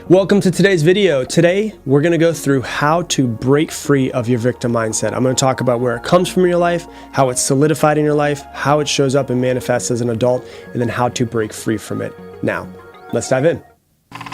Welcome to today's video. Today, we're going to go through how to break free of your victim mindset. I'm going to talk about where it comes from in your life, how it's solidified in your life, how it shows up and manifests as an adult, and then how to break free from it. Now, let's dive in.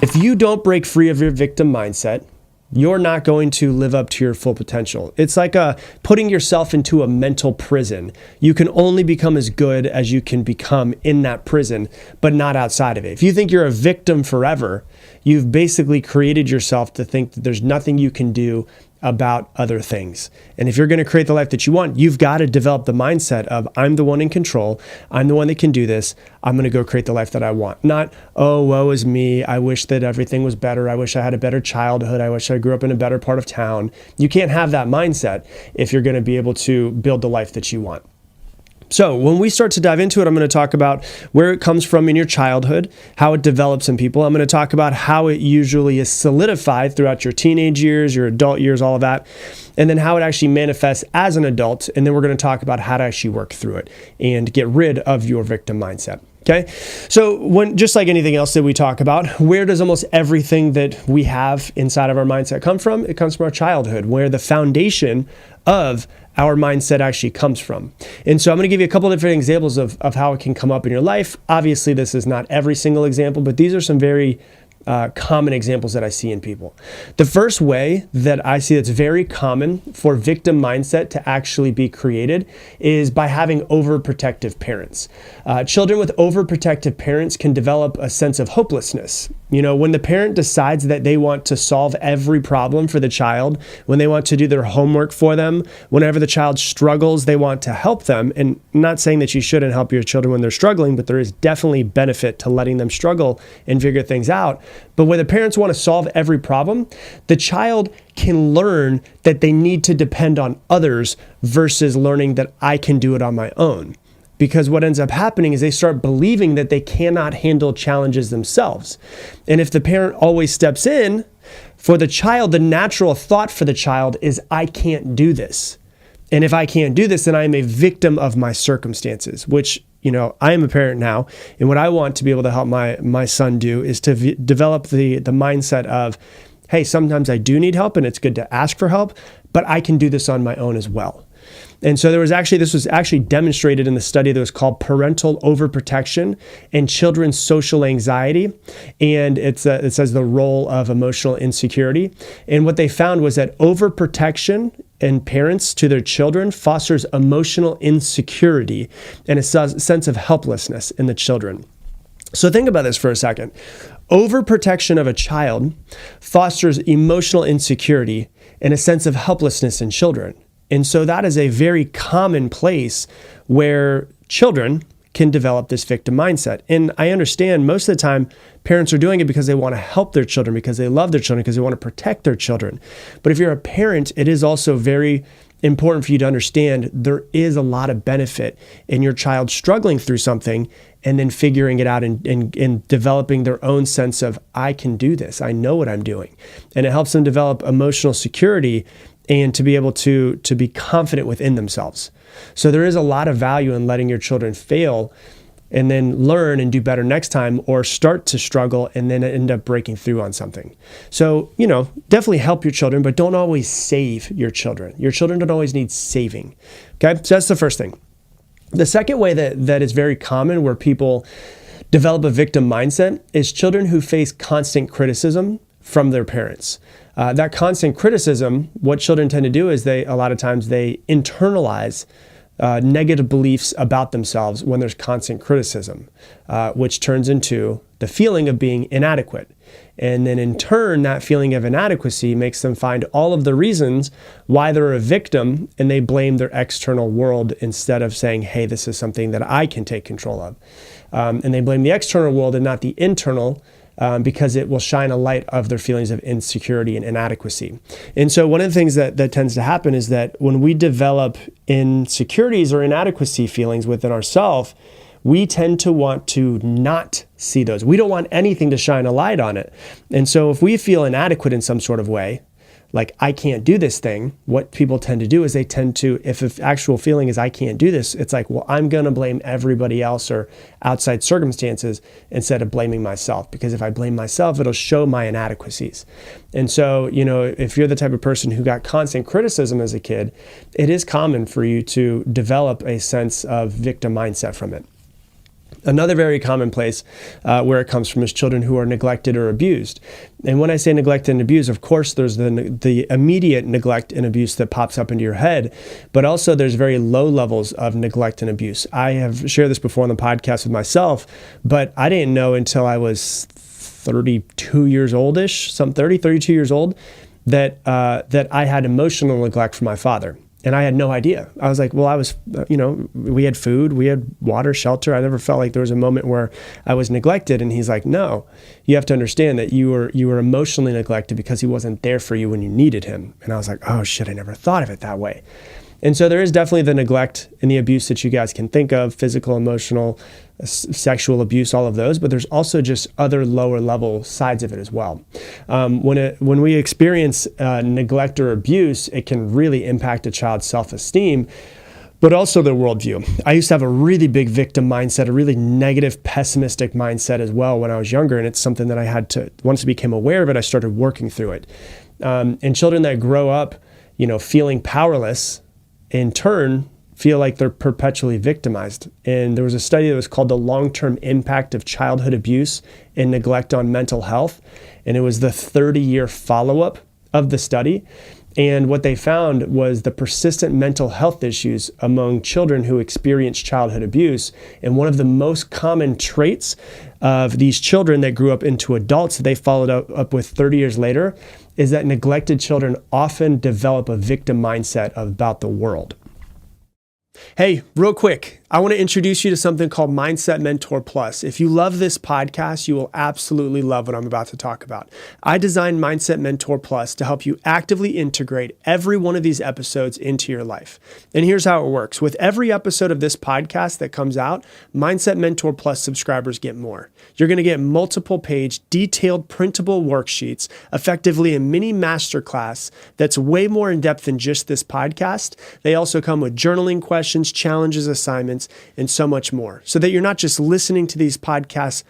If you don't break free of your victim mindset, you're not going to live up to your full potential. It's like putting yourself into a mental prison. You can only become as good as you can become in that prison, but not outside of it. If you think you're a victim forever, you've basically created yourself to think that there's nothing you can do about other things. And if you're going to create the life that you want, you've got to develop the mindset of, I'm the one in control. I'm the one that can do this. I'm going to go create the life that I want. Not, oh, woe is me. I wish that everything was better. I wish I had a better childhood. I wish I grew up in a better part of town. You can't have that mindset if you're going to be able to build the life that you want. So when we start to dive into it, I'm going to talk about where it comes from in your childhood, how it develops in people. I'm going to talk about how it usually is solidified throughout your teenage years, your adult years, all of that, and then how it actually manifests as an adult. And then we're going to talk about how to actually work through it and get rid of your victim mindset. Okay, so just like anything else that we talk about, where does almost everything that we have inside of our mindset come from? It comes from our childhood, where the foundation of our mindset actually comes from. And so I'm going to give you a couple of different examples of how it can come up in your life. Obviously, this is not every single example, but these are some very common examples that I see in people. The first way that I see that's very common for victim mindset to actually be created is by having overprotective parents. Children with overprotective parents can develop a sense of hopelessness. You know, when the parent decides that they want to solve every problem for the child, when they want to do their homework for them, whenever the child struggles, they want to help them. And I'm not saying that you shouldn't help your children when they're struggling, but there is definitely benefit to letting them struggle and figure things out. But when the parents want to solve every problem, the child can learn that they need to depend on others versus learning that I can do it on my own. Because what ends up happening is they start believing that they cannot handle challenges themselves. And if the parent always steps in, for the child, the natural thought for the child is, I can't do this. And if I can't do this, then I am a victim of my circumstances, which, you know, I am a parent now. And what I want to be able to help my son do is to develop the mindset of, hey, sometimes I do need help and it's good to ask for help, but I can do this on my own as well. And so this was actually demonstrated in the study that was called Parental Overprotection and Children's Social Anxiety. And it says the role of emotional insecurity. And what they found was that overprotection in parents to their children fosters emotional insecurity and a sense of helplessness in the children. So think about this for a second. Overprotection of a child fosters emotional insecurity and a sense of helplessness in children. And so that is a very common place where children can develop this victim mindset. And I understand most of the time parents are doing it because they want to help their children, because they love their children, because they want to protect their children. But if you're a parent, it is also very important for you to understand there is a lot of benefit in your child struggling through something and then figuring it out and developing their own sense of, I can do this. I know what I'm doing. And it helps them develop emotional security and to be able to be confident within themselves. So there is a lot of value in letting your children fail and then learn and do better next time, or start to struggle and then end up breaking through on something. So, you know, definitely help your children, but don't always save your children. Your children don't always need saving. Okay, so that's the first thing. The second way that is very common where people develop a victim mindset is children who face constant criticism from their parents. That constant criticism, what children tend to do is a lot of times they internalize negative beliefs about themselves when there's constant criticism, which turns into the feeling of being inadequate. And then in turn, that feeling of inadequacy makes them find all of the reasons why they're a victim, and they blame their external world instead of saying, hey, this is something that I can take control of. And they blame the external world and not the internal, because it will shine a light of their feelings of insecurity and inadequacy. And so one of the things that tends to happen is that when we develop insecurities or inadequacy feelings within ourselves, we tend to want to not see those. We don't want anything to shine a light on it. And so if we feel inadequate in some sort of way, like, I can't do this thing, what people tend to do is they tend to, if the actual feeling is I can't do this, it's like, well, I'm going to blame everybody else or outside circumstances instead of blaming myself. Because if I blame myself, it'll show my inadequacies. And so, if you're the type of person who got constant criticism as a kid, it is common for you to develop a sense of victim mindset from it. Another very common place where it comes from is children who are neglected or abused. And when I say neglected and abused, of course, there's the immediate neglect and abuse that pops up into your head, but also there's very low levels of neglect and abuse. I have shared this before on the podcast with myself, but I didn't know until I was 32 years oldish, 32 years old, that I had emotional neglect from my father. And I had no idea. I was like, well, we had food, we had water, shelter. I never felt like there was a moment where I was neglected. And he's like, no, you have to understand that you were emotionally neglected because he wasn't there for you when you needed him. And I was like, oh shit, I never thought of it that way. And so there is definitely the neglect and the abuse that you guys can think of, physical, emotional, sexual abuse, all of those, but there's also just other lower level sides of it as well. When we experience neglect or abuse, it can really impact a child's self-esteem, but also their worldview. I used to have a really big victim mindset, a really negative, pessimistic mindset as well when I was younger, and it's something that I had to, once I became aware of it, I started working through it. And children that grow up, feeling powerless, in turn, feel like they're perpetually victimized. And there was a study that was called The Long-Term Impact of Childhood Abuse and Neglect on Mental Health. And it was the 30-year follow-up of the study. And what they found was the persistent mental health issues among children who experience childhood abuse. And one of the most common traits of these children that grew up into adults that they followed up with 30 years later is that neglected children often develop a victim mindset about the world. Hey, real quick, I want to introduce you to something called Mindset Mentor Plus. If you love this podcast, you will absolutely love what I'm about to talk about. I designed Mindset Mentor Plus to help you actively integrate every one of these episodes into your life. And here's how it works. With every episode of this podcast that comes out, Mindset Mentor Plus subscribers get more. You're going to get multiple page, detailed printable worksheets, effectively a mini masterclass that's way more in depth than just this podcast. They also come with journaling questions, challenges, assignments, and so much more, so that you're not just listening to these podcasts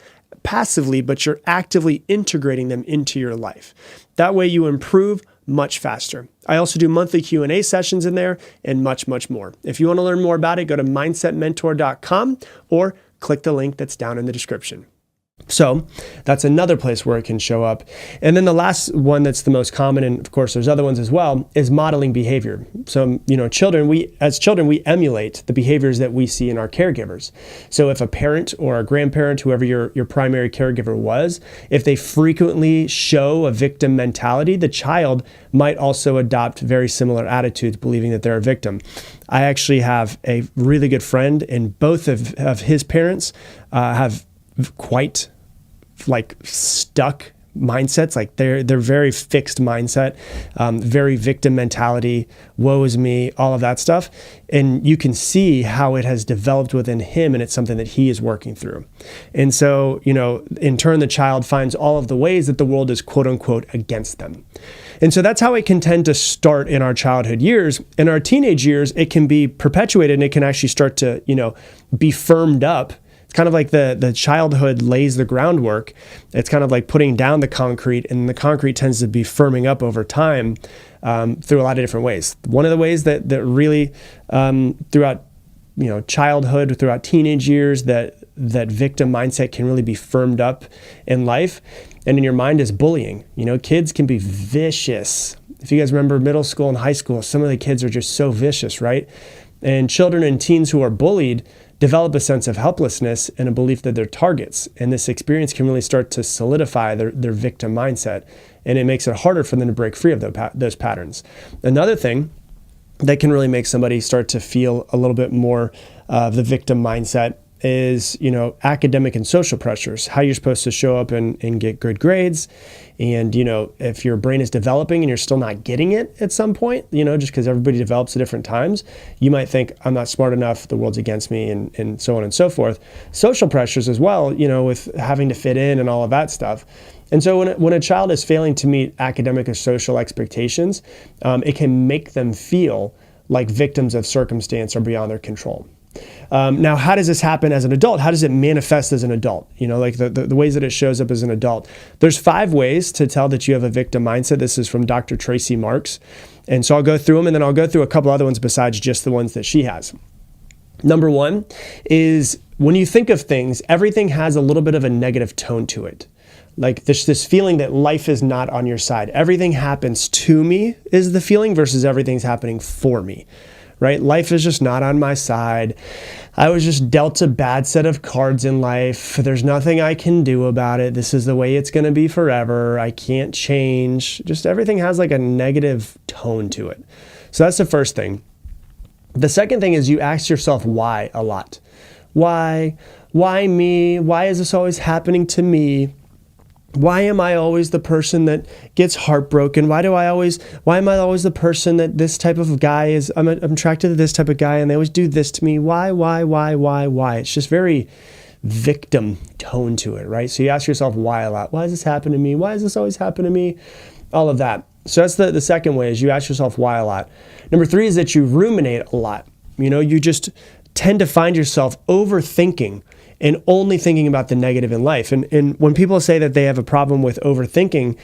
passively, but you're actively integrating them into your life. That way you improve much faster. I also do monthly Q&A sessions in there and much, much more. If you want to learn more about it, go to mindsetmentor.com or click the link that's down in the description. So that's another place where it can show up. And then the last one that's the most common, and of course there's other ones as well, is modeling behavior. So, children, we emulate the behaviors that we see in our caregivers. So if a parent or a grandparent, whoever your primary caregiver was, if they frequently show a victim mentality, the child might also adopt very similar attitudes, believing that they're a victim. I actually have a really good friend, and both of his parents have quite stuck mindsets. Like they're very fixed mindset, very victim mentality, woe is me, all of that stuff. And you can see how it has developed within him, and it's something that he is working through. And so, in turn, the child finds all of the ways that the world is quote unquote against them. And so that's how it can tend to start in our childhood years. In our teenage years, it can be perpetuated, and it can actually start to, be firmed up. It's kind of like the childhood lays the groundwork. It's kind of like putting down the concrete, and the concrete tends to be firming up over time through a lot of different ways. One of the ways that really throughout childhood, throughout teenage years, that victim mindset can really be firmed up in life and in your mind is bullying. Kids can be vicious. If you guys remember middle school and high school, some of the kids are just so vicious, right? And children and teens who are bullied develop a sense of helplessness and a belief that they're targets. And this experience can really start to solidify their victim mindset. And it makes it harder for them to break free of those patterns. Another thing that can really make somebody start to feel a little bit more of the victim mindset is, academic and social pressures, how you're supposed to show up and get good grades. And, if your brain is developing and you're still not getting it at some point, just because everybody develops at different times, you might think, I'm not smart enough, the world's against me, and so on and so forth. Social pressures as well, with having to fit in and all of that stuff. And so when a child is failing to meet academic or social expectations, it can make them feel like victims of circumstance or beyond their control. Now, how does this happen as an adult? How does it manifest as an adult? Like the ways that it shows up as an adult. There's 5 ways to tell that you have a victim mindset. This is from Dr. Tracy Marks. And so I'll go through them, and then I'll go through a couple other ones besides just the ones that she has. Number 1 is when you think of things, everything has a little bit of a negative tone to it. Like this feeling that life is not on your side. Everything happens to me is the feeling versus everything's happening for me, right? Life is just not on my side. I was just dealt a bad set of cards in life. There's nothing I can do about it. This is the way it's going to be forever. I can't change. Just everything has like a negative tone to it. So that's the first thing. The second thing is you ask yourself why a lot. Why? Why me? Why is this always happening to me? Why am I always the person that gets heartbroken? Why am I always the person that this type of guy is, I'm attracted to this type of guy and they always do this to me? Why? It's just very victim tone to it, right? So you ask yourself why a lot. Why does this happen to me? Why does this always happen to me? All of that. So that's the second way is you ask yourself why a lot. Number 3 is that you ruminate a lot. You just tend to find yourself overthinking and only thinking about the negative in life. And when people say that they have a problem with overthinking,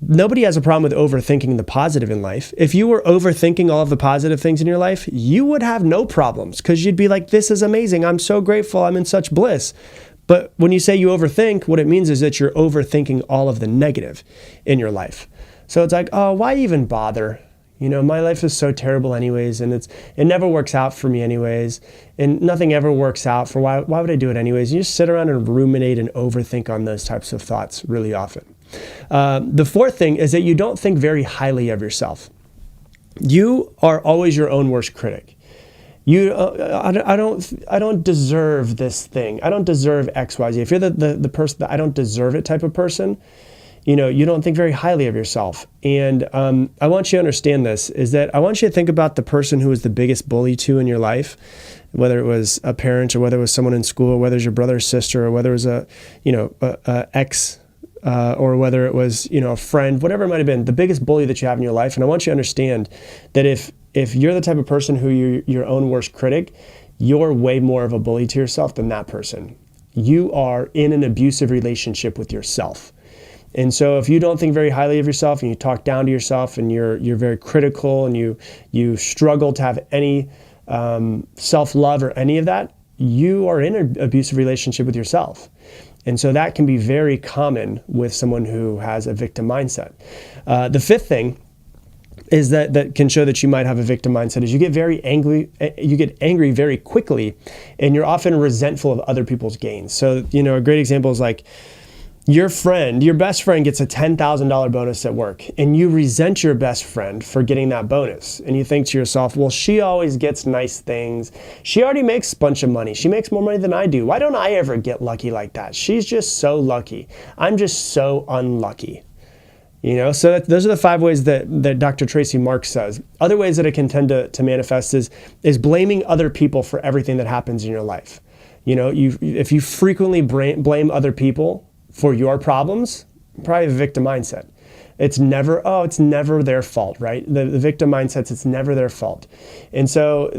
nobody has a problem with overthinking the positive in life. If you were overthinking all of the positive things in your life, you would have no problems because you'd be like, this is amazing. I'm so grateful. I'm in such bliss. But when you say you overthink, what it means is that you're overthinking all of the negative in your life. So it's like, oh, why even bother? My life is so terrible anyways, and it never works out for me anyways, and nothing ever works out for why would I do it anyways? You just sit around and ruminate and overthink on those types of thoughts really often. The 4th thing is that you don't think very highly of yourself. You are always your own worst critic. I don't deserve this thing. I don't deserve X, Y, Z. If you're the person that I don't deserve it type of person, you don't think very highly of yourself. And I want you to understand this, is that I want you to think about the person who was the biggest bully to in your life, whether it was a parent or whether it was someone in school, or whether it was your brother or sister, or whether it was a ex, or whether it was, a friend, whatever it might have been, the biggest bully that you have in your life. And I want you to understand that if you're the type of person who you're your own worst critic, you're way more of a bully to yourself than that person. You are in an abusive relationship with yourself. And so if you don't think very highly of yourself and you talk down to yourself and you're very critical and you struggle to have any self-love or any of that, you are in an abusive relationship with yourself. And so that can be very common with someone who has a victim mindset. The 5th thing is that can show that you might have a victim mindset is you get very angry. You get angry very quickly, and you're often resentful of other people's gains. So a great example is like, your best friend gets a $10,000 bonus at work, and you resent your best friend for getting that bonus. And you think to yourself, well, she always gets nice things. She already makes a bunch of money. She makes more money than I do. Why don't I ever get lucky like that? She's just so lucky. I'm just so unlucky. So those are the 5 ways that Dr. Tracy Marks says. Other ways that it can tend to manifest is blaming other people for everything that happens in your life. If you frequently blame other people for your problems, probably a victim mindset. It's never their fault, right? The victim mindset, it's never their fault. And so,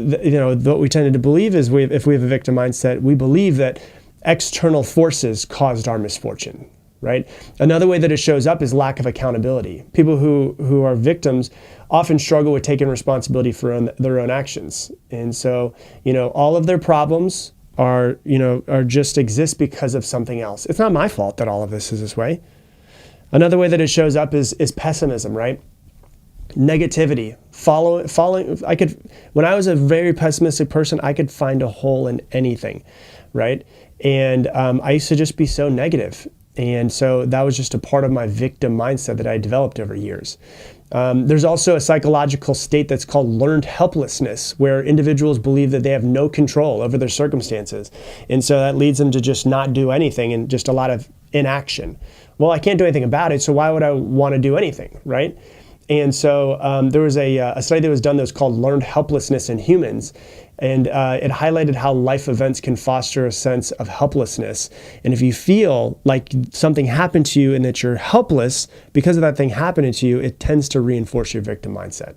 what we tended to believe is if we have a victim mindset, we believe that external forces caused our misfortune, right? Another way that it shows up is lack of accountability. People who are victims often struggle with taking responsibility for their own actions. And so, all of their problems are just exist because of something else. It's not my fault that all of this is this way. Another way that it shows up is pessimism, right? Negativity. When I was a very pessimistic person, I could find a hole in anything, right? And I used to just be so negative. And so that was just a part of my victim mindset that I developed over years. There's also a psychological state that's called learned helplessness, where individuals believe that they have no control over their circumstances. And so that leads them to just not do anything and just a lot of inaction. Well, I can't do anything about it, so why would I want to do anything, right? And so there was a study that was done that was called Learned Helplessness in Humans. And it highlighted how life events can foster a sense of helplessness. And if you feel like something happened to you and that you're helpless because of that thing happening to you, it tends to reinforce your victim mindset.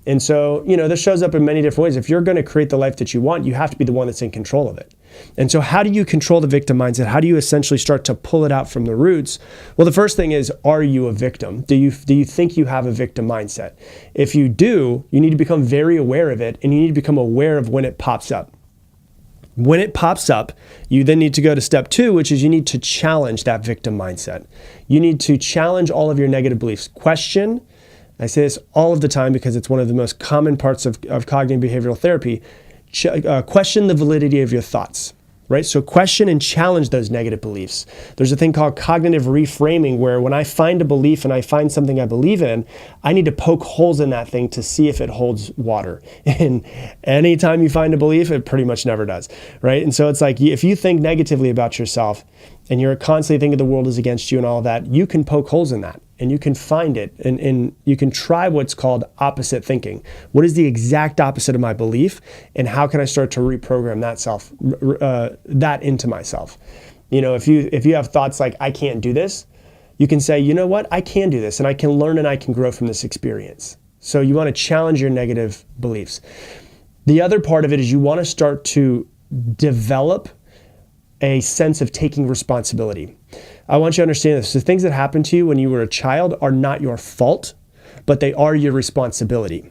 And so, this shows up in many different ways. If you're going to create the life that you want, you have to be the one that's in control of it. And so how do you control the victim mindset? How do you essentially start to pull it out from the roots? Well, the first thing is, are you a victim? Do you think you have a victim mindset? If you do, you need to become very aware of it, and you need to become aware of when it pops up. When it pops up, you then need to go to step 2, which is you need to challenge that victim mindset. You need to challenge all of your negative beliefs. Question. I say this all of the time because it's one of the most common parts of cognitive behavioral therapy. Question the validity of your thoughts, right? So question and challenge those negative beliefs. There's a thing called cognitive reframing where when I find a belief and I find something I believe in, I need to poke holes in that thing to see if it holds water. And anytime you find a belief, it pretty much never does, right? And so it's like if you think negatively about yourself and you're constantly thinking the world is against you and all of that, you can poke holes in that. And you can find it, and you can try what's called opposite thinking. What is the exact opposite of my belief, and how can I start to reprogram that into myself? If you have thoughts like I can't do this, you can say, you know what, I can do this, and I can learn and I can grow from this experience. So you want to challenge your negative beliefs. The other part of it is you want to start to develop a sense of taking responsibility. I want you to understand this. The things that happened to you when you were a child are not your fault, but they are your responsibility.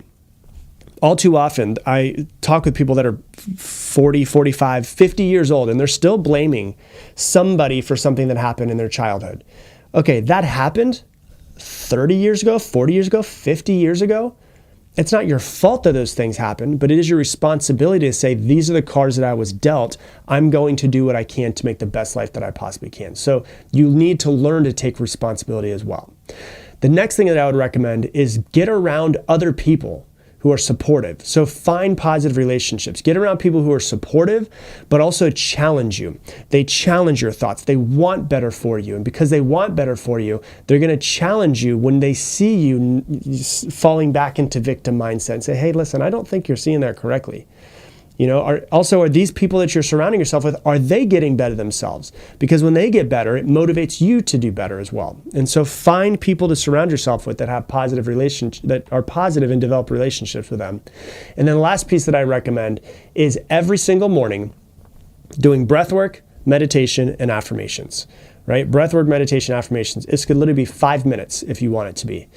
All too often, I talk with people that are 40, 45, 50 years old, and they're still blaming somebody for something that happened in their childhood. Okay, that happened 30 years ago, 40 years ago, 50 years ago. It's not your fault that those things happen, but it is your responsibility to say, these are the cards that I was dealt. I'm going to do what I can to make the best life that I possibly can. So you need to learn to take responsibility as well. The next thing that I would recommend is get around other people who are supportive. So find positive relationships. Get around people who are supportive, but also challenge you. They challenge your thoughts. They want better for you. And because they want better for you, they're going to challenge you when they see you falling back into victim mindset and say, hey, listen, I don't think you're seeing that correctly. Are these people that you're surrounding yourself with, are they getting better themselves? Because when they get better, it motivates you to do better as well. And so find people to surround yourself with that have positive relationships, that are positive, and develop relationships with them. And then the last piece that I recommend is every single morning doing breath work, meditation, and affirmations, right? Breath work, meditation, affirmations. It could literally be 5 minutes if you want it to be.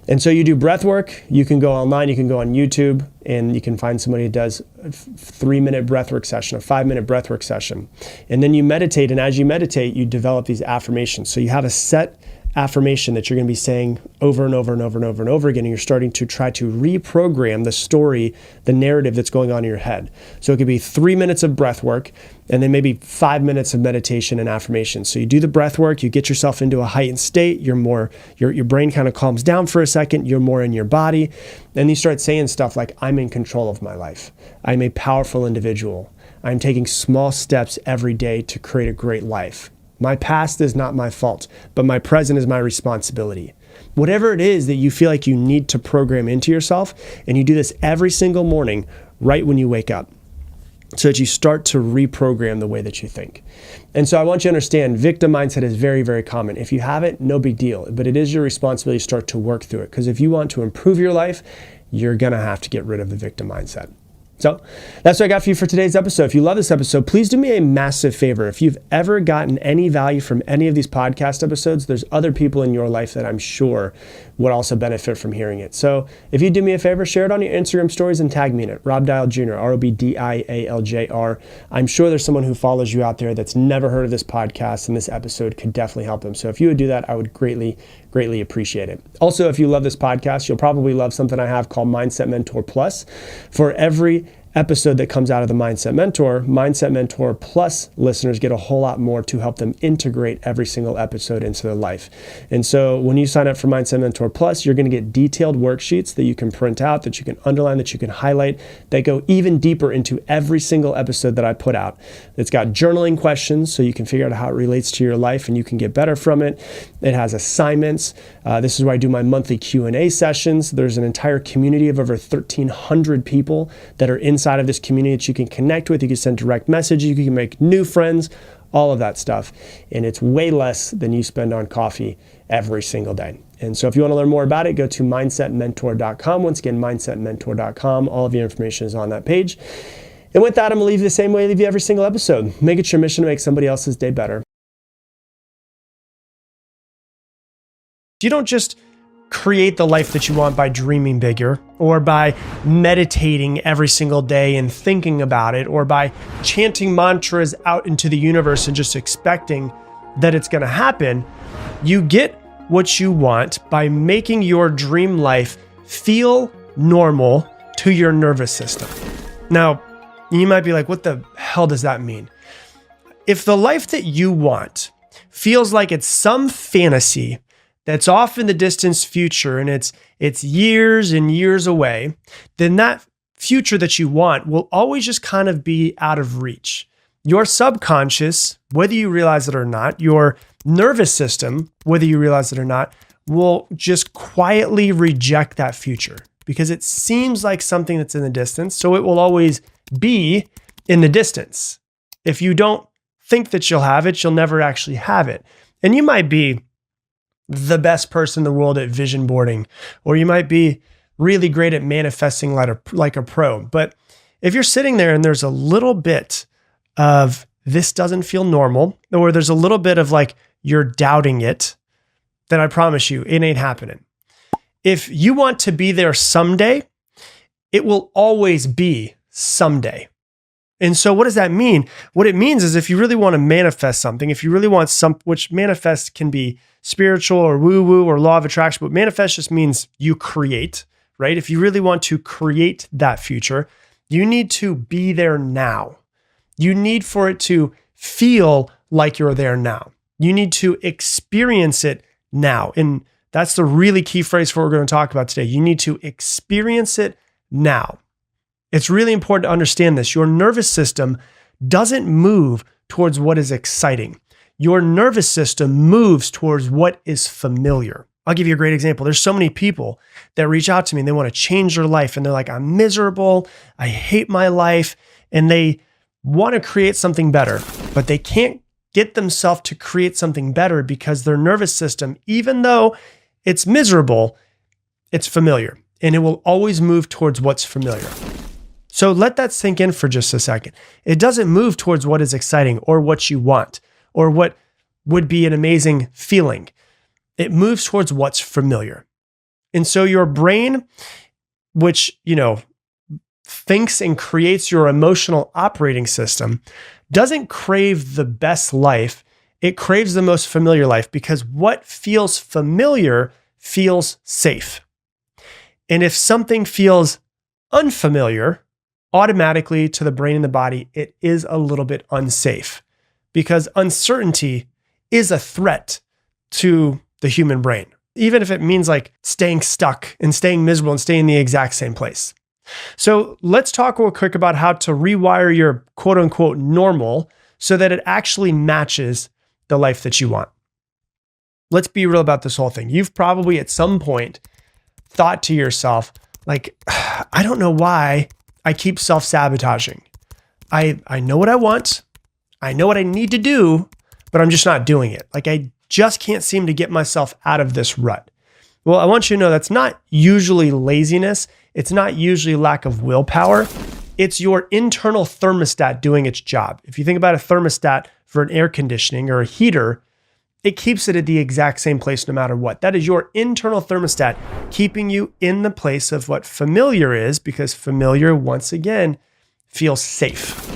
And so you do breath work. You can go online, you can go on YouTube, and you can find somebody who does a 3-minute breathwork session, a 5-minute breathwork session. And then you meditate, and as you meditate, you develop these affirmations. So you have a set affirmation that you're going to be saying over and over and over and over and over again, and you're starting to try to reprogram the story, the narrative that's going on in your head. So it could be 3 minutes of breath work, and then maybe 5 minutes of meditation and affirmation. So you do the breath work, you get yourself into a heightened state, your brain kind of calms down for a second, you're more in your body, and you start saying stuff like, I'm in control of my life. I'm a powerful individual. I'm taking small steps every day to create a great life. My past is not my fault, but my present is my responsibility. Whatever it is that you feel like you need to program into yourself, and you do this every single morning right when you wake up, so that you start to reprogram the way that you think. And so I want you to understand, victim mindset is very, very common. If you have it, no big deal, but it is your responsibility to start to work through it, because if you want to improve your life, you're gonna have to get rid of the victim mindset. So that's what I got for you for today's episode. If you love this episode, please do me a massive favor. If you've ever gotten any value from any of these podcast episodes, there's other people in your life that I'm sure would also benefit from hearing it. So if you do me a favor, share it on your Instagram stories and tag me in it. Rob Dial Jr., ROBDIALJR. I'm sure there's someone who follows you out there that's never heard of this podcast, and this episode could definitely help them. So if you would do that, I would greatly appreciate it. Also, if you love this podcast, you'll probably love something I have called Mindset Mentor Plus. For every episode that comes out of the Mindset Mentor Plus listeners get a whole lot more to help them integrate every single episode into their life. And so when you sign up for Mindset Mentor Plus, you're going to get detailed worksheets that you can print out, that you can underline, that you can highlight, that go even deeper into every single episode that I put out. It's got journaling questions so you can figure out how it relates to your life and you can get better from it. It has assignments. This is where I do my monthly Q&A sessions. There's an entire community of over 1,300 people that are inside of this community that you can connect with. You can send direct messages. You can make new friends, all of that stuff. And it's way less than you spend on coffee every single day. And so if you want to learn more about it, go to mindsetmentor.com. Once again, mindsetmentor.com. All of your information is on that page. And with that, I'm going to leave you the same way I leave you every single episode. Make it your mission to make somebody else's day better. You don't just create the life that you want by dreaming bigger or by meditating every single day and thinking about it or by chanting mantras out into the universe and just expecting that it's going to happen. You get what you want by making your dream life feel normal to your nervous system. Now, you might be like, what the hell does that mean? If the life that you want feels like it's some fantasy that's off in the distant future and it's years and years away, then that future that you want will always just kind of be out of reach. Your subconscious, whether you realize it or not, your nervous system, whether you realize it or not, will just quietly reject that future because it seems like something that's in the distance. So it will always be in the distance. If you don't think that you'll have it, you'll never actually have it. And you might be the best person in the world at vision boarding, or you might be really great at manifesting like a pro. But if you're sitting there and there's a little bit of this doesn't feel normal, or there's a little bit of like you're doubting it, then I promise you it ain't happening. If you want to be there someday, it will always be someday. And so what does that mean? What it means is if you really want to manifest something, if you really want which manifest can be spiritual or woo-woo or law of attraction, but manifest just means you create, right? If you really want to create that future, you need to be there now. You need for it to feel like you're there now. You need to experience it now. And that's the really key phrase for what we're going to talk about today. You need to experience it now. It's really important to understand this. Your nervous system doesn't move towards what is exciting. Your nervous system moves towards what is familiar. I'll give you a great example. There's so many people that reach out to me and they want to change their life. And they're like, I'm miserable. I hate my life. And they want to create something better, but they can't get themselves to create something better because their nervous system, even though it's miserable, it's familiar. And it will always move towards what's familiar. So let that sink in for just a second. It doesn't move towards what is exciting or what you want or what would be an amazing feeling. It moves towards what's familiar. And so your brain, which, thinks and creates your emotional operating system, doesn't crave the best life. It craves the most familiar life because what feels familiar feels safe. And if something feels unfamiliar, automatically to the brain and the body, it is a little bit unsafe because uncertainty is a threat to the human brain, even if it means like staying stuck and staying miserable and staying in the exact same place. So let's talk real quick about how to rewire your quote unquote normal so that it actually matches the life that you want. Let's be real about this whole thing. You've probably at some point thought to yourself, like, I don't know why I keep self-sabotaging. I know what I want. I know what I need to do, but I'm just not doing it. Like I just can't seem to get myself out of this rut. Well, I want you to know that's not usually laziness. It's not usually lack of willpower. It's your internal thermostat doing its job. If you think about a thermostat for an air conditioning or a heater, it keeps it at the exact same place no matter what. That is your internal thermostat keeping you in the place of what familiar is, because familiar, once again, feels safe.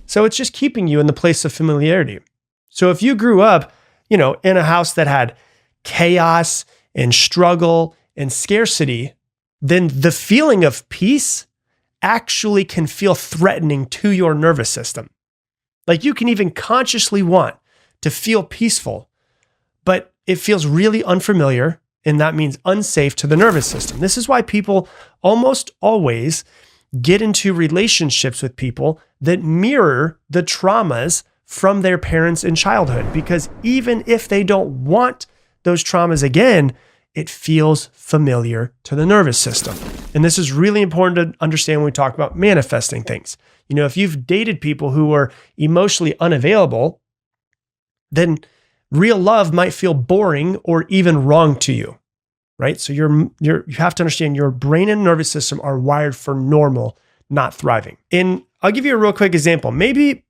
So it's just keeping you in the place of familiarity. So if you grew up, in a house that had chaos and struggle and scarcity, then the feeling of peace actually can feel threatening to your nervous system. Like you can even consciously want to feel peaceful, but it feels really unfamiliar, and that means unsafe to the nervous system. This is why people almost always get into relationships with people that mirror the traumas from their parents in childhood, because even if they don't want those traumas again, it feels familiar to the nervous system. And this is really important to understand when we talk about manifesting things. You know, if you've dated people who are emotionally unavailable, then real love might feel boring or even wrong to you, right? So you have to understand your brain and nervous system are wired for normal, not thriving. And I'll give you a real quick example. Maybe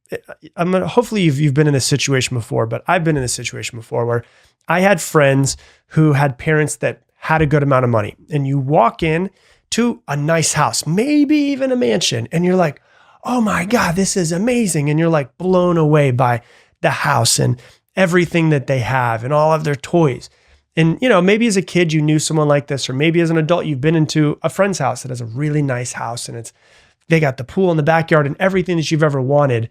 hopefully you've been in this situation before, but I've been in this situation before where I had friends who had parents that had a good amount of money, and you walk in to a nice house, maybe even a mansion, and you're like, oh my God, this is amazing. And you're like blown away by the house and everything that they have and all of their toys. And, you know, maybe as a kid, you knew someone like this, or maybe as an adult, you've been into a friend's house that has a really nice house and they got the pool in the backyard and everything that you've ever wanted.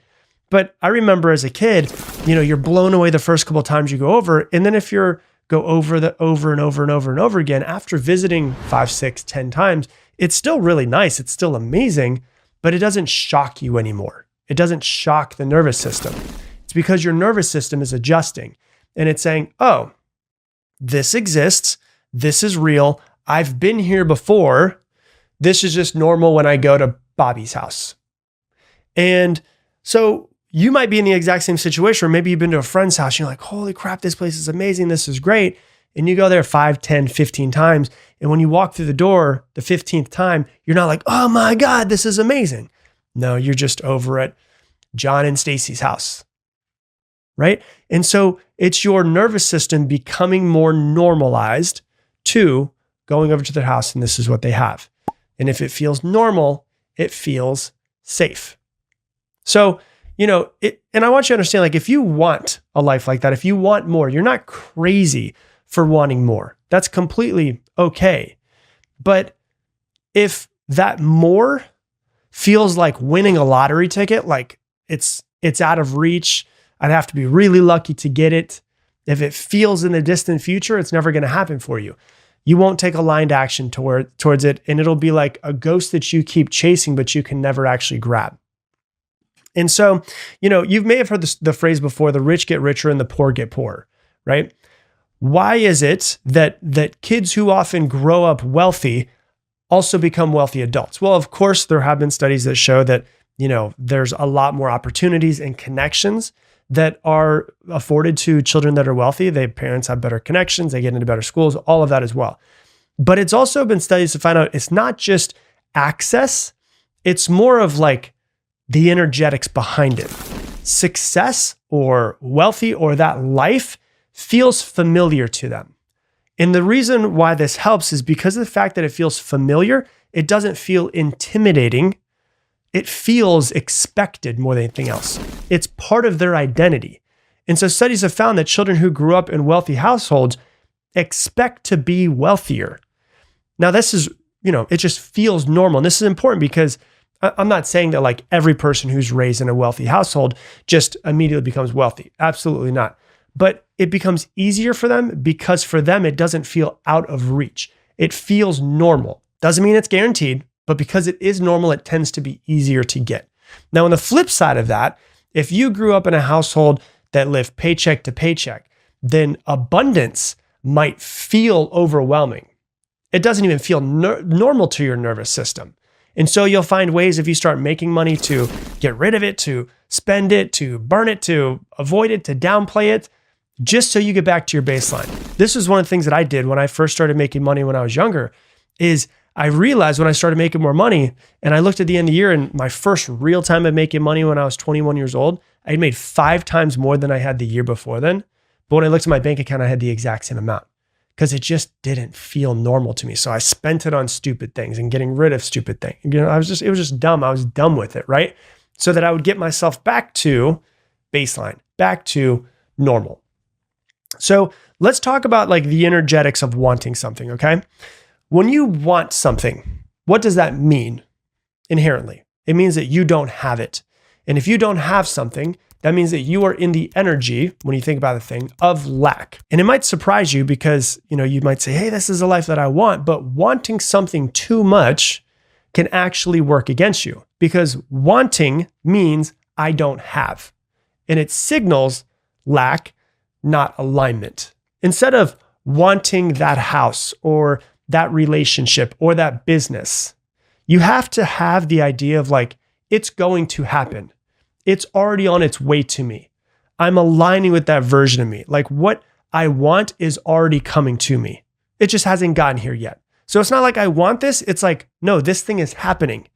But I remember as a kid, you know, you're blown away the first couple of times you go over. And then if you're go over and over again, after visiting 5, 6, 10 times, it's still really nice. It's still amazing, but it doesn't shock you anymore. It doesn't shock the nervous system. It's because your nervous system is adjusting and it's saying, oh, this exists. This is real. I've been here before. This is just normal when I go to Bobby's house. And so you might be in the exact same situation, or maybe you've been to a friend's house. And you're like, holy crap, this place is amazing. This is great. And you go there 5, 10, 15 times. And when you walk through the door the 15th time, you're not like, oh my God, this is amazing. No, you're just over at John and Stacy's house, right? And so it's your nervous system becoming more normalized to going over to their house, and this is what they have. And if it feels normal, it feels safe. So, you know, and I want you to understand, like, if you want a life like that, if you want more, you're not crazy for wanting more. That's completely okay. But if that more feels like winning a lottery ticket, like it's out of reach, I'd have to be really lucky to get it. If it feels in the distant future, it's never going to happen for you. You won't take aligned action towards it, and it'll be like a ghost that you keep chasing, but you can never actually grab. And so, you know, you may have heard the phrase before, the rich get richer and the poor get poorer, right? Why is it that kids who often grow up wealthy also become wealthy adults? Well, of course, there have been studies that show that, you know, there's a lot more opportunities and connections that are afforded to children that are wealthy. Their parents have better connections, they get into better schools, all of that as well. But it's also been studies to find out it's not just access, it's more of like the energetics behind it. Success or wealthy or that life feels familiar to them. And the reason why this helps is because of the fact that it feels familiar, it doesn't feel intimidating. It feels expected more than anything else. It's part of their identity. And so studies have found that children who grew up in wealthy households expect to be wealthier. Now, this is, you know, it just feels normal. And this is important because I'm not saying that like every person who's raised in a wealthy household just immediately becomes wealthy. Absolutely not. But it becomes easier for them because for them, it doesn't feel out of reach. It feels normal. Doesn't mean it's guaranteed, but because it is normal, it tends to be easier to get. Now, on the flip side of that, if you grew up in a household that lived paycheck to paycheck, then abundance might feel overwhelming. It doesn't even feel normal to your nervous system. And so you'll find ways if you start making money to get rid of it, to spend it, to burn it, to avoid it, to downplay it, just so you get back to your baseline. This was one of the things that I did when I first started making money when I was younger, is I realized when I started making more money and I looked at the end of the year and my first real time of making money when I was 21 years old, I had made 5 times more than I had the year before then. But when I looked at my bank account, I had the exact same amount because it just didn't feel normal to me. So I spent it on stupid things and getting rid of stupid things. You know, it was just dumb. I was dumb with it, right? So that I would get myself back to baseline, back to normal. So let's talk about like the energetics of wanting something, okay? When you want something, what does that mean? inherently. It means that you don't have it. And if you don't have something, that means that you are in the energy, when you think about the thing, of lack. And it might surprise you because, you might say, hey, this is a life that I want, but wanting something too much can actually work against you, because wanting means I don't have. And it signals lack, not alignment. Instead of wanting that house or that relationship or that business, you have to have the idea of like, it's going to happen. It's already on its way to me. I'm aligning with that version of me. Like what I want is already coming to me. It just hasn't gotten here yet. So it's not like I want this. It's like, no, this thing is happening.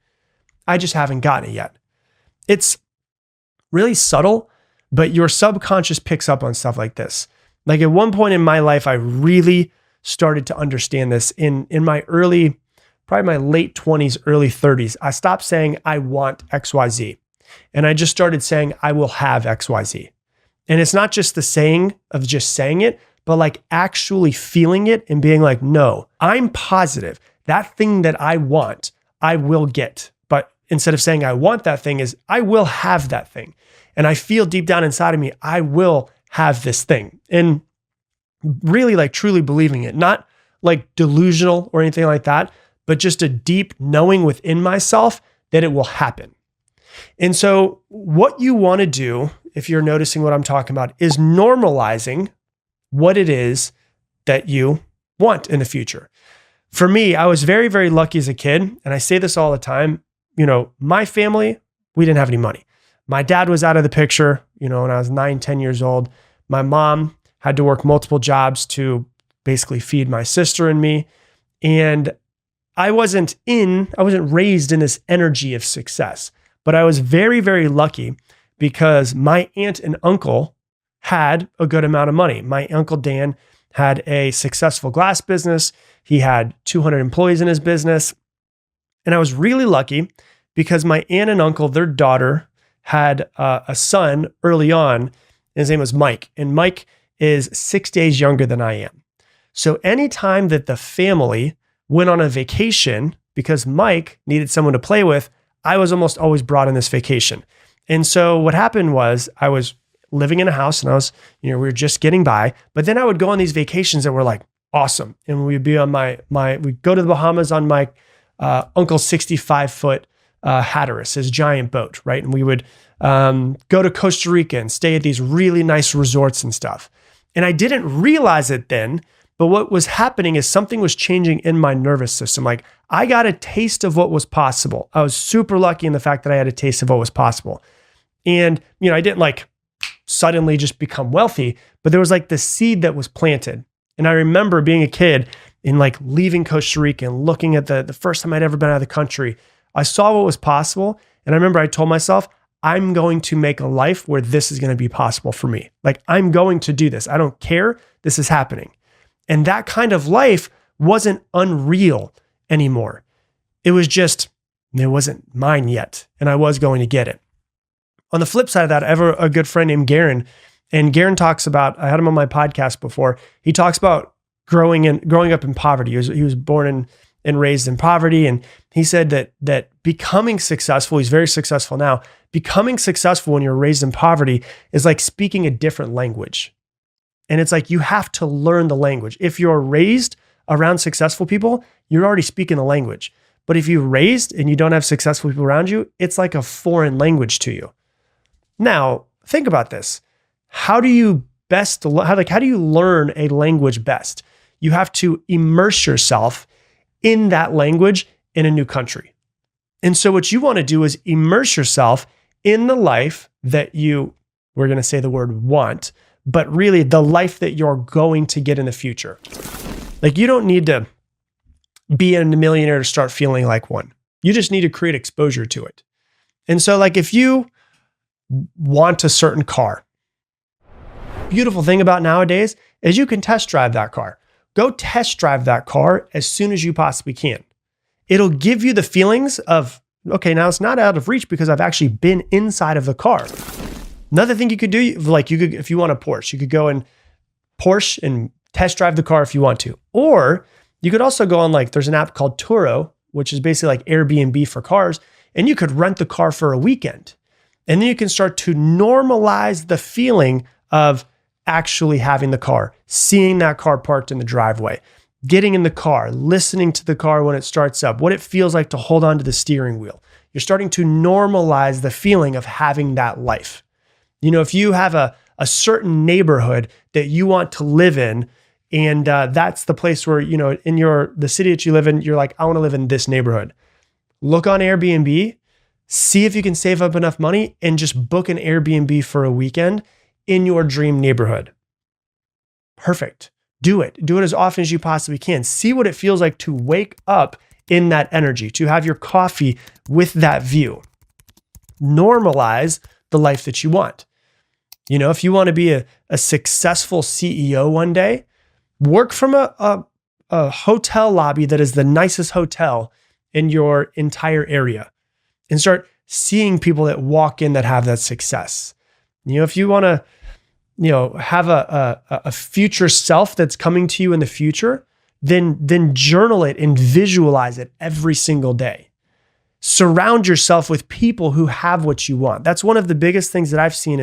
I just haven't gotten it yet. It's really subtle, but your subconscious picks up on stuff like this. Like at one point in my life, I really started to understand this in my probably my late 20s, early 30s. I stopped saying I want XYZ. And I just started saying, I will have XYZ. And it's not just the saying of just saying it, but like actually feeling it and being like, no, I'm positive that thing that I want, I will get. But instead of saying I want that thing is I will have that thing. And I feel deep down inside of me, I will have this thing. And really like truly believing it, not like delusional or anything like that, but just a deep knowing within myself that it will happen. And so what you want to do, if you're noticing what I'm talking about, is normalizing what it is that you want in the future. For me, I was very, very lucky as a kid. And I say this all the time, my family, we didn't have any money. My dad was out of the picture, when I was 9, 10 years old. My mom had to work multiple jobs to basically feed my sister and me. And I wasn't raised in this energy of success. But I was very, very lucky because my aunt and uncle had a good amount of money. My Uncle Dan had a successful glass business. He had 200 employees in his business. And I was really lucky because my aunt and uncle, their daughter, had a son early on. His name was Mike. And Mike is 6 days younger than I am. So anytime that the family went on a vacation, because Mike needed someone to play with, I was almost always brought on this vacation. And so what happened was I was living in a house and we were just getting by, but then I would go on these vacations that were like awesome. And we'd be on we'd go to the Bahamas on my uncle's 65-foot Hatteras, his giant boat, right? And we would go to Costa Rica and stay at these really nice resorts and stuff. And I didn't realize it then, but what was happening is something was changing in my nervous system. Like I got a taste of what was possible. I was super lucky in the fact that I had a taste of what was possible. And, I didn't like suddenly just become wealthy, but there was like the seed that was planted. And I remember being a kid and like leaving Costa Rica and looking at the first time I'd ever been out of the country. I saw what was possible. And I remember I told myself, I'm going to make a life where this is going to be possible for me. Like I'm going to do this. I don't care. This is happening. And that kind of life wasn't unreal anymore. It wasn't mine yet. And I was going to get it. On the flip side of that, I have a good friend named Garen. And Garen talks about, I had him on my podcast before. He talks about growing up in poverty. He was born and raised in poverty. And he said that becoming successful, he's very successful now, becoming successful when you're raised in poverty is like speaking a different language. And it's like you have to learn the language. If you're raised around successful people, you're already speaking the language. But if you're raised and you don't have successful people around you, it's like a foreign language to you. Now, think about this. How do you learn a language best? You have to immerse yourself in that language in a new country. And so what you want to do is immerse yourself in the life that we're going to say the word want, but really the life that you're going to get in the future. Like you don't need to be a millionaire to start feeling like one. You just need to create exposure to it. And so like if you want a certain car, beautiful thing about nowadays is you can test drive that car. Go test drive that car as soon as you possibly can. It'll give you the feelings of, okay, now it's not out of reach because I've actually been inside of the car. Another thing you could do, like if you want a Porsche, you could go and Porsche and test drive the car if you want to. Or you could also go on there's an app called Turo, which is basically like Airbnb for cars. and you could rent the car for a weekend. And then you can start to normalize the feeling of actually having the car, seeing that car parked in the driveway, getting in the car, listening to the car when it starts up, what it feels like to hold on to the steering wheel. You're starting to normalize the feeling of having that life. If you have a certain neighborhood that you want to live in, and that's the place where, in the city that you live in, you're like, I want to live in this neighborhood. Look on Airbnb, see if you can save up enough money and just book an Airbnb for a weekend in your dream neighborhood. Perfect. Do it. Do it as often as you possibly can. See what it feels like to wake up in that energy, to have your coffee with that view. Normalize the life that you want. If you want to be a successful CEO one day, work from a hotel lobby that is the nicest hotel in your entire area and start seeing people that walk in that have that success. If you want to, have a future self that's coming to you in the future, then journal it and visualize it every single day. Surround yourself with people who have what you want. That's one of the biggest things that I've seen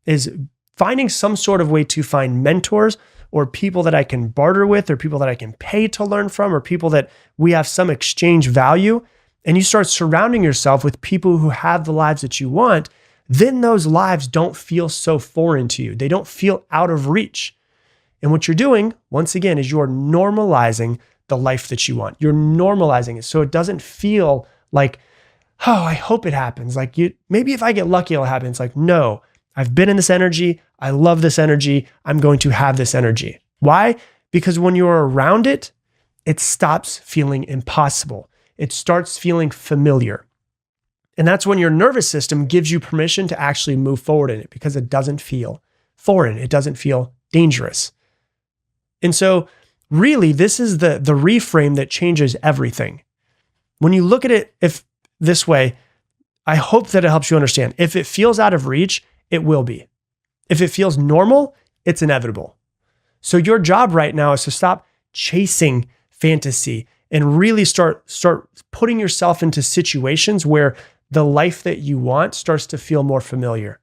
is finding some sort of way to find mentors or people that I can barter with, or people that I can pay to learn from, or people that we have some exchange value. And you start surrounding yourself with people who have the lives that you want, then those lives don't feel so foreign to you. They don't feel out of reach. And what you're doing, once again, is you're normalizing the life that you want. You're normalizing it so it doesn't feel like, oh, I hope it happens. Like maybe if I get lucky, it'll happen. It's like, no, I've been in this energy. I love this energy. I'm going to have this energy. Why? Because when you're around it, it stops feeling impossible. It starts feeling familiar. And that's when your nervous system gives you permission to actually move forward in it, because it doesn't feel foreign. It doesn't feel dangerous. And so really, this is the reframe that changes everything. When you look at it this way, I hope that it helps you understand. If it feels out of reach, it will be. If it feels normal, it's inevitable. So your job right now is to stop chasing fantasy and really start putting yourself into situations where the life that you want starts to feel more familiar.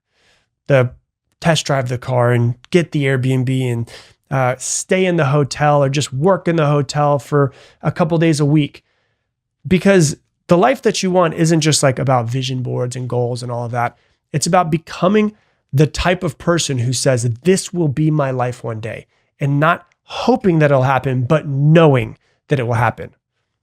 Test drive the car and get the Airbnb and stay in the hotel or just work in the hotel for a couple days a week. Because the life that you want isn't just like about vision boards and goals and all of that. It's about becoming the type of person who says, this will be my life one day, and not hoping that it'll happen, but knowing that it will happen.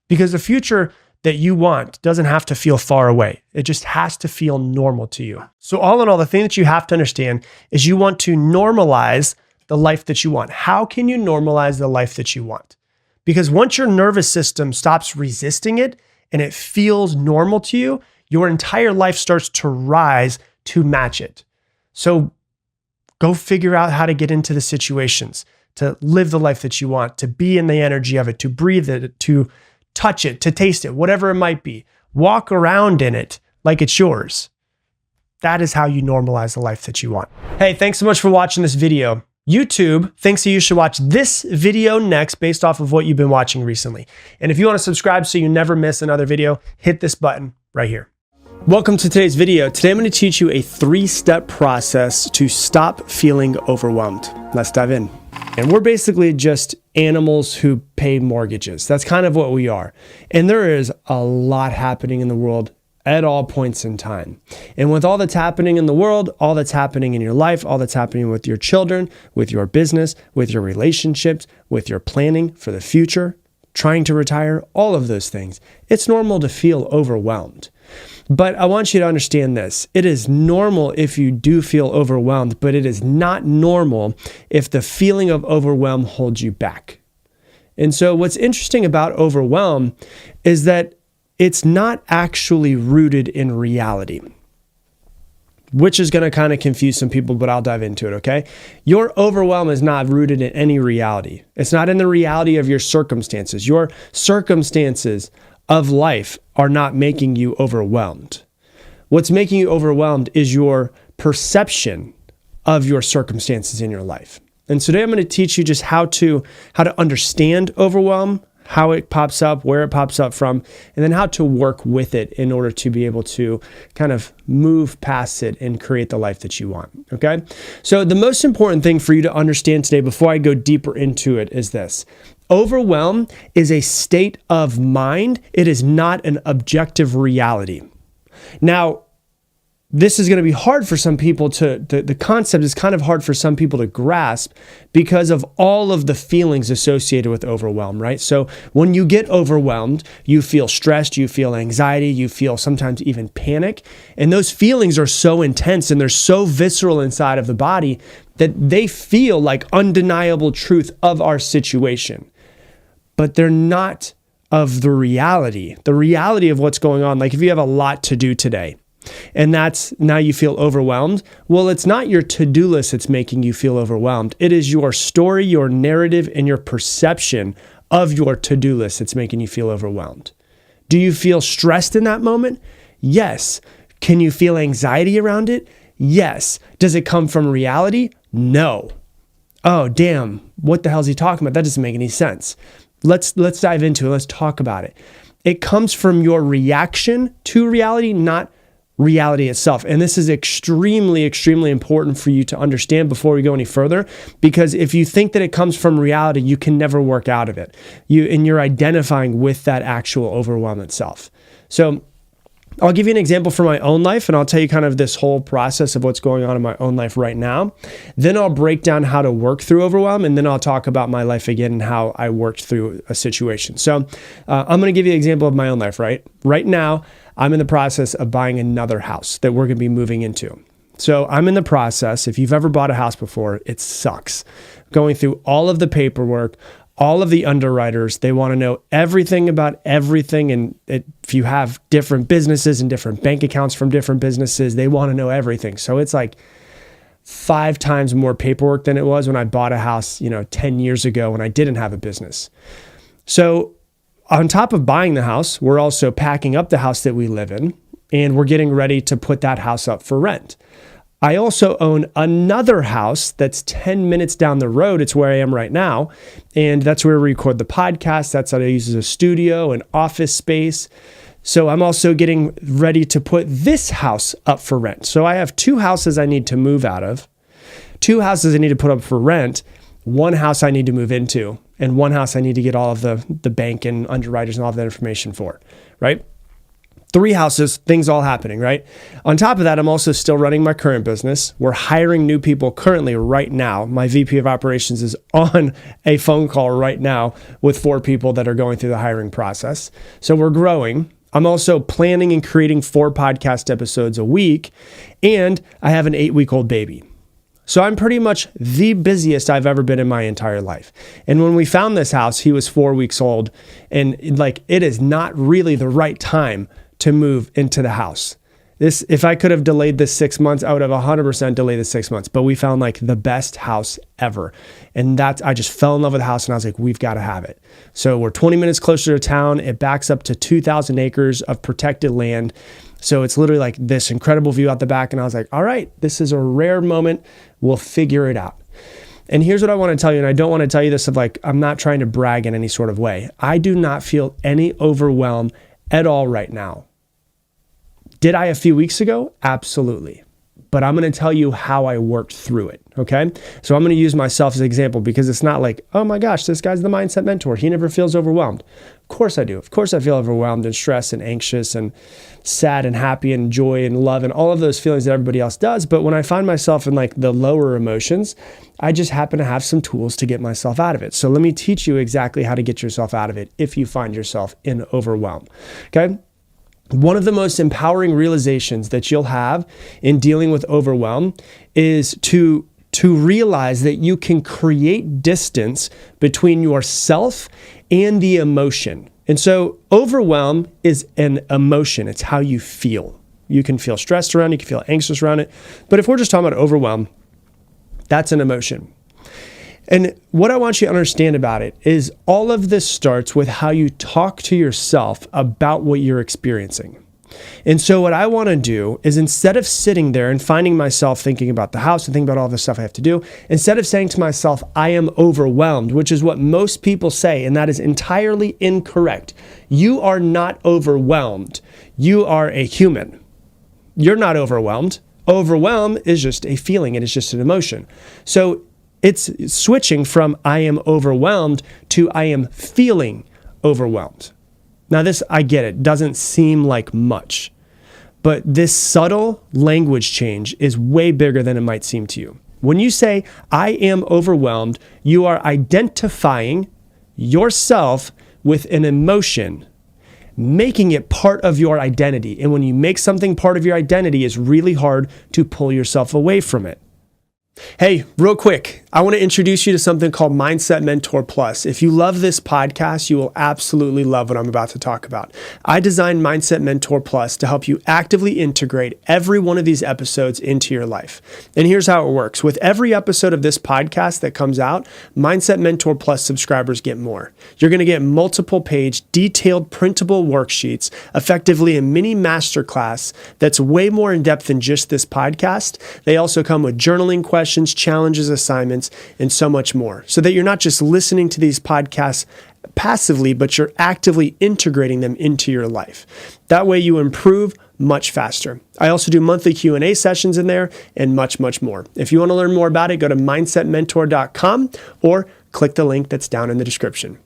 Because the future that you want doesn't have to feel far away. It just has to feel normal to you. So all in all, the thing that you have to understand is you want to normalize the life that you want. How can you normalize the life that you want? Because once your nervous system stops resisting it and it feels normal to you, your entire life starts to rise to match it. So go figure out how to get into the situations, to live the life that you want, to be in the energy of it, to breathe it, to touch it, to taste it, whatever it might be. Walk around in it like it's yours. That is how you normalize the life that you want. Hey, thanks so much for watching this video. YouTube thinks that you should watch this video next based off of what you've been watching recently. And if you want to subscribe so you never miss another video, hit this button right here. Welcome to today's video. Today I'm going to teach you a 3-step process to stop feeling overwhelmed. Let's dive in. And we're basically just animals who pay mortgages. That's kind of what we are. And there is a lot happening in the world at all points in time. And with all that's happening in the world, all that's happening in your life, all that's happening with your children, with your business, with your relationships, with your planning for the future, trying to retire, all of those things, it's normal to feel overwhelmed. But I want you to understand this. It is normal if you do feel overwhelmed, but it is not normal if the feeling of overwhelm holds you back. And so what's interesting about overwhelm is that it's not actually rooted in reality, which is going to kind of confuse some people, but I'll dive into it, okay? Your overwhelm is not rooted in any reality. It's not in the reality of your circumstances. Your circumstances of life are not making you overwhelmed. What's making you overwhelmed is your perception of your circumstances in your life. And today I'm going to teach you just how to understand overwhelm, how it pops up, where it pops up from, and then how to work with it in order to be able to kind of move past it and create the life that you want. Okay. So the most important thing for you to understand today before I go deeper into it is this. Overwhelm is a state of mind. It is not an objective reality. Now, this is going to be hard for some people the concept is kind of hard for some people to grasp because of all of the feelings associated with overwhelm, right? So when you get overwhelmed, you feel stressed, you feel anxiety, you feel sometimes even panic. And those feelings are so intense and they're so visceral inside of the body that they feel like undeniable truth of our situation. But they're not of the reality of what's going on. Like if you have a lot to do today, and that's now you feel overwhelmed. Well, it's not your to-do list that's making you feel overwhelmed. It is your story, your narrative, and your perception of your to-do list that's making you feel overwhelmed. Do you feel stressed in that moment? Yes. Can you feel anxiety around it? Yes. Does it come from reality? No. Oh, damn. What the hell is he talking about? That doesn't make any sense. Let's dive into it. Let's talk about it. It comes from your reaction to reality, not reality itself. And this is extremely, extremely important for you to understand before we go any further, because if you think that it comes from reality, you can never work out of it. You're identifying with that actual overwhelm itself. So I'll give you an example from my own life, and I'll tell you kind of this whole process of what's going on in my own life right now. Then I'll break down how to work through overwhelm, and then I'll talk about my life again and how I worked through a situation. So I'm going to give you an example of my own life, right? Right now, I'm in the process of buying another house that we're going to be moving into. So I'm in the process. If you've ever bought a house before, it sucks. Going through all of the paperwork, all of the underwriters, they want to know everything about everything. And if you have different businesses and different bank accounts from different businesses, they want to know everything. So it's like 5 times more paperwork than it was when I bought a house, 10 years ago when I didn't have a business. So on top of buying the house, we're also packing up the house that we live in, and we're getting ready to put that house up for rent. I also own another house that's 10 minutes down the road. It's where I am right now. And that's where we record the podcast. That's what I use as a studio and office space. So I'm also getting ready to put this house up for rent. So I have 2 houses I need to move out of, 2 houses I need to put up for rent, 1 house I need to move into, and 1 house I need to get all of the bank and underwriters and all of that information for, right? 3 houses, things all happening, right? On top of that, I'm also still running my current business. We're hiring new people currently right now. My VP of operations is on a phone call right now with 4 people that are going through the hiring process. So we're growing. I'm also planning and creating 4 podcast episodes a week, and I have an 8-week-old baby. So I'm pretty much the busiest I've ever been in my entire life. And when we found this house, he was 4 weeks old, and it is not really the right time to move into the house. If I could have delayed this 6 months, I would have 100% delayed the 6 months, but we found the best house ever. And I just fell in love with the house, and I was like, we've got to have it. So we're 20 minutes closer to town. It backs up to 2,000 acres of protected land. So it's literally this incredible view out the back. And I was like, all right, this is a rare moment. We'll figure it out. And here's what I want to tell you. And I don't want to tell you this I'm not trying to brag in any sort of way. I do not feel any overwhelm at all right now. Did I a few weeks ago? Absolutely. But I'm going to tell you how I worked through it. Okay. So I'm going to use myself as an example, because it's not like, oh my gosh, this guy's the mindset mentor. He never feels overwhelmed. Of course I do. Of course I feel overwhelmed and stressed and anxious and sad and happy and joy and love and all of those feelings that everybody else does. But when I find myself in the lower emotions, I just happen to have some tools to get myself out of it. So let me teach you exactly how to get yourself out of it if you find yourself in overwhelm. Okay. One of the most empowering realizations that you'll have in dealing with overwhelm is to realize that you can create distance between yourself and the emotion. And so overwhelm is an emotion. It's how you feel. You can feel stressed around it, you can feel anxious around it. But if we're just talking about overwhelm, that's an emotion. And what I want you to understand about it is all of this starts with how you talk to yourself about what you're experiencing. And so what I want to do is, instead of sitting there and finding myself thinking about the house and thinking about all the stuff I have to do, instead of saying to myself, I am overwhelmed, which is what most people say, and that is entirely incorrect. You are not overwhelmed. You are a human. You're not overwhelmed. Overwhelm is just a feeling. It is just an emotion. So it's switching from I am overwhelmed to I am feeling overwhelmed. Now this, I get it, doesn't seem like much, but this subtle language change is way bigger than it might seem to you. When you say, I am overwhelmed, you are identifying yourself with an emotion, making it part of your identity. And when you make something part of your identity, it's really hard to pull yourself away from it. Hey, real quick, I want to introduce you to something called Mindset Mentor Plus. If you love this podcast, you will absolutely love what I'm about to talk about. I designed Mindset Mentor Plus to help you actively integrate every one of these episodes into your life. And here's how it works. With every episode of this podcast that comes out, Mindset Mentor Plus subscribers get more. You're going to get multiple page, detailed, printable worksheets, effectively a mini masterclass that's way more in depth than just this podcast. They also come with journaling questions, challenges, assignments, and so much more, so that you're not just listening to these podcasts passively, but you're actively integrating them into your life. That way you improve much faster. I also do monthly Q&A sessions in there and much, much more. If you want to learn more about it, go to mindsetmentor.com or click the link that's down in the description.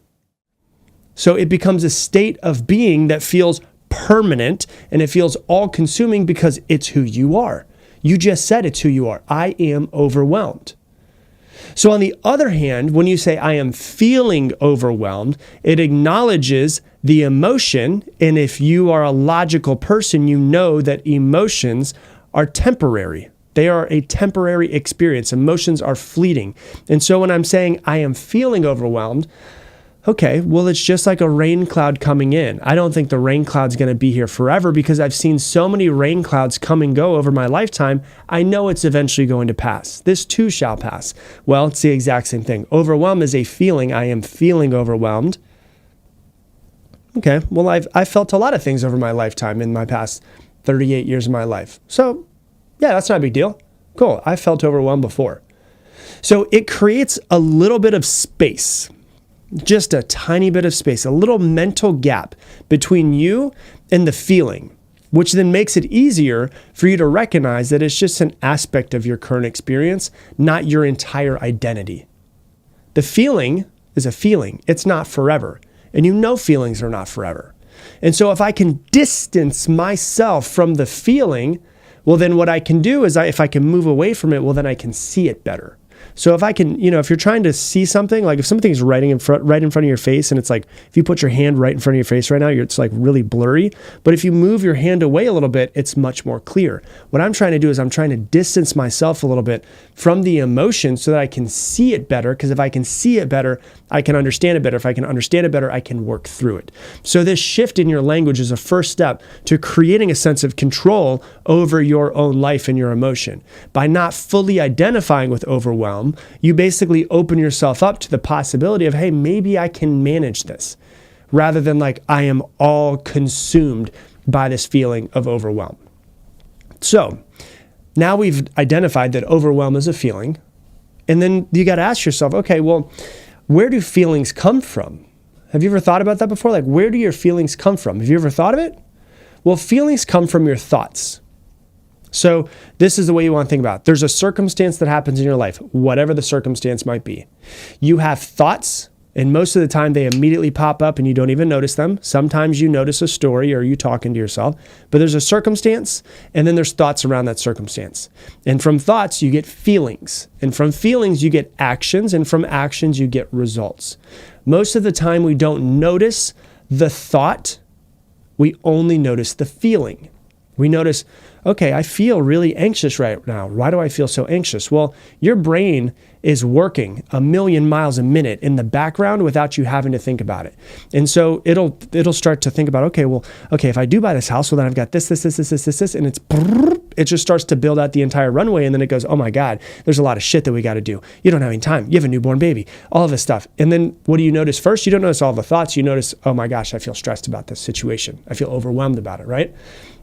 So it becomes a state of being that feels permanent and it feels all-consuming because it's who you are. You just said it's who you are. I am overwhelmed. So on the other hand, when you say I am feeling overwhelmed, it acknowledges the emotion. And if you are a logical person, you know that emotions are temporary. They are a temporary experience. Emotions are fleeting. And so when I'm saying I am feeling overwhelmed, okay, well, it's just like a rain cloud coming in. I don't think the rain cloud's going to be here forever because I've seen so many rain clouds come and go over my lifetime. I know it's eventually going to pass. This too shall pass. Well, it's the exact same thing. Overwhelm is a feeling. I am feeling overwhelmed. Okay, well, I've felt a lot of things over my lifetime in my past 38 years of my life. So, yeah, that's not a big deal. Cool, I felt overwhelmed before. So it creates a little bit of space. Just a tiny bit of space, a little mental gap between you and the feeling, which then makes it easier for you to recognize that it's just an aspect of your current experience, not your entire identity. The feeling is a feeling. It's not forever. And you know feelings are not forever. And so if I can distance myself from the feeling, well, then what I can do is if I can move away from it, well, then I can see it better. So if I can, if you're trying to see something, like if something's right in front of your face, and it's like, if you put your hand right in front of your face right now, it's like really blurry. But if you move your hand away a little bit, it's much more clear. What I'm trying to do is I'm trying to distance myself a little bit from the emotion so that I can see it better. Because if I can see it better, I can understand it better. If I can understand it better, I can work through it. So this shift in your language is a first step to creating a sense of control over your own life and your emotion. By not fully identifying with overwhelm, you basically open yourself up to the possibility of, hey, maybe I can manage this, rather than like I am all consumed by this feeling of overwhelm. So now we've identified that overwhelm is a feeling. And then you got to ask yourself, okay, well, where do feelings come from? Have you ever thought about that before? Like, where do your feelings come from? Have you ever thought of it? Well, feelings come from your thoughts. So this is the way you want to think about it. There's a circumstance that happens in your life, whatever the circumstance might be. You have thoughts, and most of the time they immediately pop up and you don't even notice them. Sometimes you notice a story or you talking to yourself, but there's a circumstance and then there's thoughts around that circumstance. And from thoughts, you get feelings. And from feelings, you get actions. And from actions, you get results. Most of the time, we don't notice the thought. We only notice the feeling. We notice, okay, I feel really anxious right now. Why do I feel so anxious? Well, your brain is working 1,000,000 miles a minute in the background without you having to think about it. And so it'll start to think about, okay, if I do buy this house, well, then I've got this, and it's it just starts to build out the entire runway. And then it goes, oh my God, there's a lot of shit that we got to do. You don't have any time. You have a newborn baby, all of this stuff. And then what do you notice first? You don't notice all the thoughts. You notice, oh my gosh, I feel stressed about this situation. I feel overwhelmed about it, right?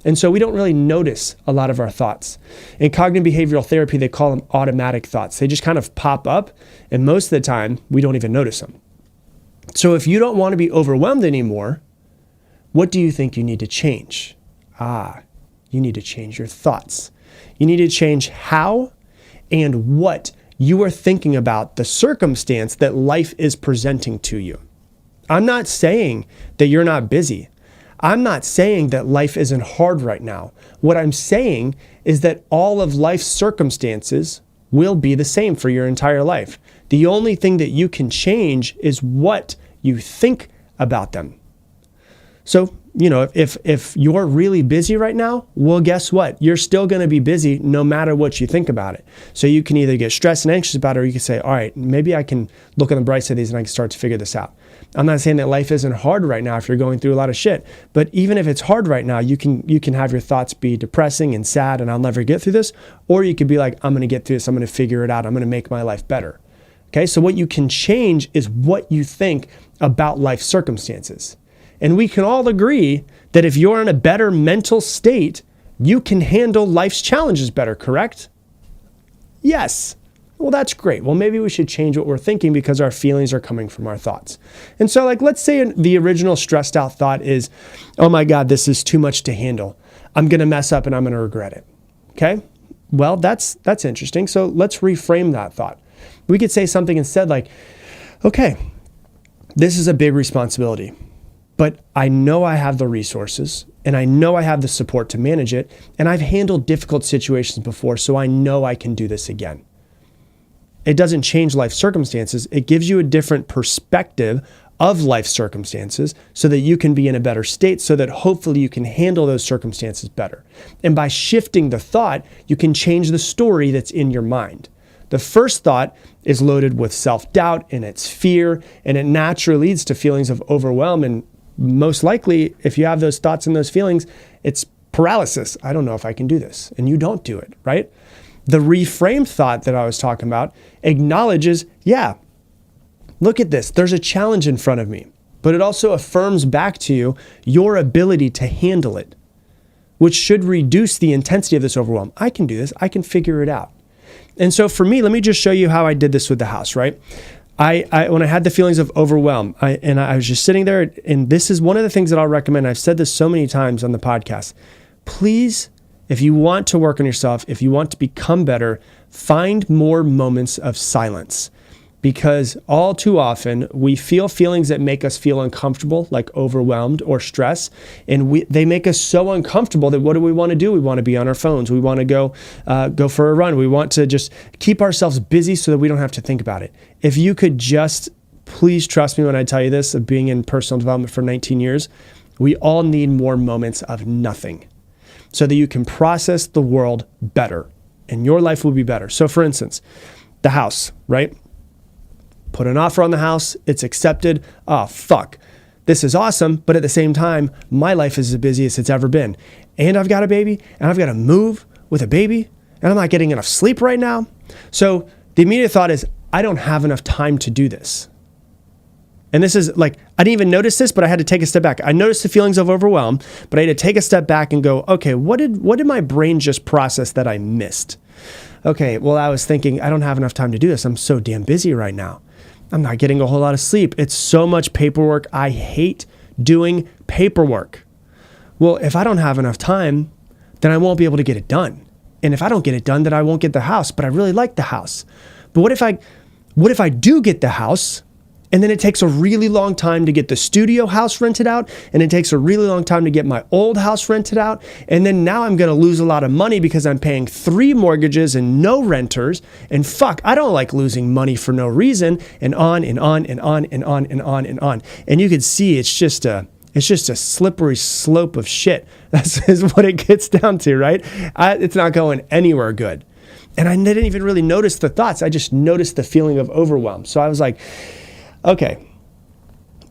And so we don't really notice a lot of our thoughts. In cognitive behavioral therapy, they call them automatic thoughts. They just kind of pop up, and most of the time, we don't even notice them. So if you don't want to be overwhelmed anymore, what do you think you need to change? You need to change your thoughts. You need to change how and what you are thinking about the circumstance that life is presenting to you. I'm not saying that you're not busy. I'm not saying that life isn't hard right now. What I'm saying is that all of life's circumstances will be the same for your entire life. The only thing that you can change is what you think about them. So, if you're really busy right now, well, guess what? You're still going to be busy no matter what you think about it. So you can either get stressed and anxious about it, or you can say, all right, maybe I can look on the bright side of these and I can start to figure this out. I'm not saying that life isn't hard right now if you're going through a lot of shit, but even if it's hard right now, you can have your thoughts be depressing and sad and I'll never get through this, or you could be like, I'm going to get through this. I'm going to figure it out. I'm going to make my life better. Okay, so what you can change is what you think about life circumstances. And we can all agree that if you're in a better mental state, you can handle life's challenges better, correct? Yes. Well, that's great. Well, maybe we should change what we're thinking because our feelings are coming from our thoughts. And so let's say the original stressed out thought is, oh my God, this is too much to handle. I'm going to mess up and I'm going to regret it. Okay? Well, that's interesting. So let's reframe that thought. We could say something instead like, okay, this is a big responsibility, but I know I have the resources and I know I have the support to manage it. And I've handled difficult situations before, so I know I can do this again. It doesn't change life circumstances. It gives you a different perspective of life circumstances so that you can be in a better state so that hopefully you can handle those circumstances better. And by shifting the thought, you can change the story that's in your mind. The first thought is loaded with self-doubt and it's fear, and it naturally leads to feelings of overwhelm. And most likely, if you have those thoughts and those feelings, it's paralysis. I don't know if I can do this. And you don't do it, right? The reframed thought that I was talking about acknowledges, yeah, look at this. There's a challenge in front of me. But it also affirms back to you your ability to handle it, which should reduce the intensity of this overwhelm. I can do this. I can figure it out. And so for me, let me just show you how I did this with the house, right? When I had the feelings of overwhelm, I was just sitting there, and this is one of the things that I'll recommend. I've said this so many times on the podcast. Please, if you want to work on yourself, if you want to become better, find more moments of silence. Because all too often we feel feelings that make us feel uncomfortable, like overwhelmed or stress, and they make us so uncomfortable that what do we want to do? We want to be on our phones. We want to go for a run. We want to just keep ourselves busy so that we don't have to think about it. If you could just, please trust me when I tell you this, of being in personal development for 19 years, we all need more moments of nothing so that you can process the world better and your life will be better. So for instance, the house, right? Put an offer on the house, it's accepted. Oh, fuck. This is awesome, but at the same time, my life is as busy as it's ever been. And I've got a baby, and I've got to move with a baby, and I'm not getting enough sleep right now. So the immediate thought is, I don't have enough time to do this. And this is like, I didn't even notice this, but I had to take a step back. I noticed the feelings of overwhelm, but I had to take a step back and go, okay, what did my brain just process that I missed? Okay, well, I was thinking, I don't have enough time to do this. I'm so damn busy right now. I'm not getting a whole lot of sleep. It's so much paperwork. I hate doing paperwork. Well, if I don't have enough time, then I won't be able to get it done. And if I don't get it done, then I won't get the house, but I really like the house. But what if I do get the house, and then it takes a really long time to get the studio house rented out, and it takes a really long time to get my old house rented out, and then now I'm going to lose a lot of money because I'm paying 3 mortgages and no renters, and fuck, I don't like losing money for no reason, and on and on and on and on and on and on. And you can see it's just a slippery slope of shit. That's what it gets down to, right? It's not going anywhere good. And I didn't even really notice the thoughts. I just noticed the feeling of overwhelm. So I was like, okay,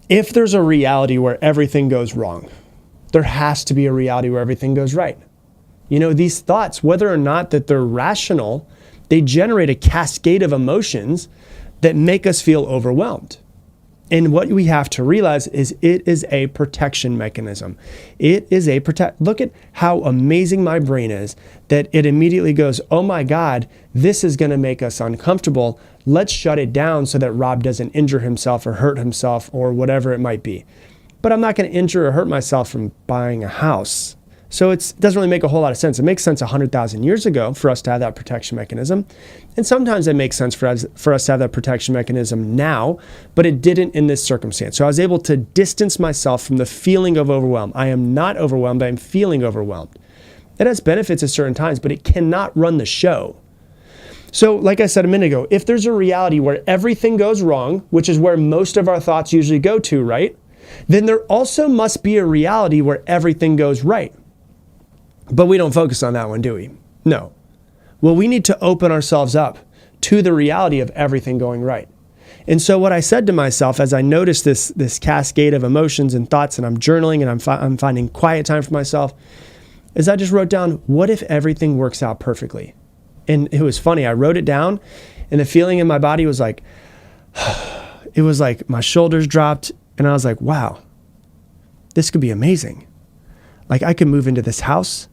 if there's a reality where everything goes wrong, there has to be a reality where everything goes right. These thoughts, whether or not that they're rational, they generate a cascade of emotions that make us feel overwhelmed. And what we have to realize is it is a protection mechanism. Look at how amazing my brain is that it immediately goes, oh my God, this is going to make us uncomfortable. Let's shut it down so that Rob doesn't injure himself or hurt himself or whatever it might be. But I'm not going to injure or hurt myself from buying a house. So it doesn't really make a whole lot of sense. It makes sense 100,000 years ago for us to have that protection mechanism. And sometimes it makes sense for us to have that protection mechanism now, but it didn't in this circumstance. So I was able to distance myself from the feeling of overwhelm. I am not overwhelmed, I'm feeling overwhelmed. It has benefits at certain times, but it cannot run the show. So like I said a minute ago, if there's a reality where everything goes wrong, which is where most of our thoughts usually go to, right? Then there also must be a reality where everything goes right. But we don't focus on that one, do we? No. Well, we need to open ourselves up to the reality of everything going right. And so what I said to myself as I noticed this cascade of emotions and thoughts, and I'm journaling and I'm finding quiet time for myself, is I just wrote down, what if everything works out perfectly? And it was funny. I wrote it down and the feeling in my body was like, it was like my shoulders dropped and I was like, wow, this could be amazing. Like I could move into this house.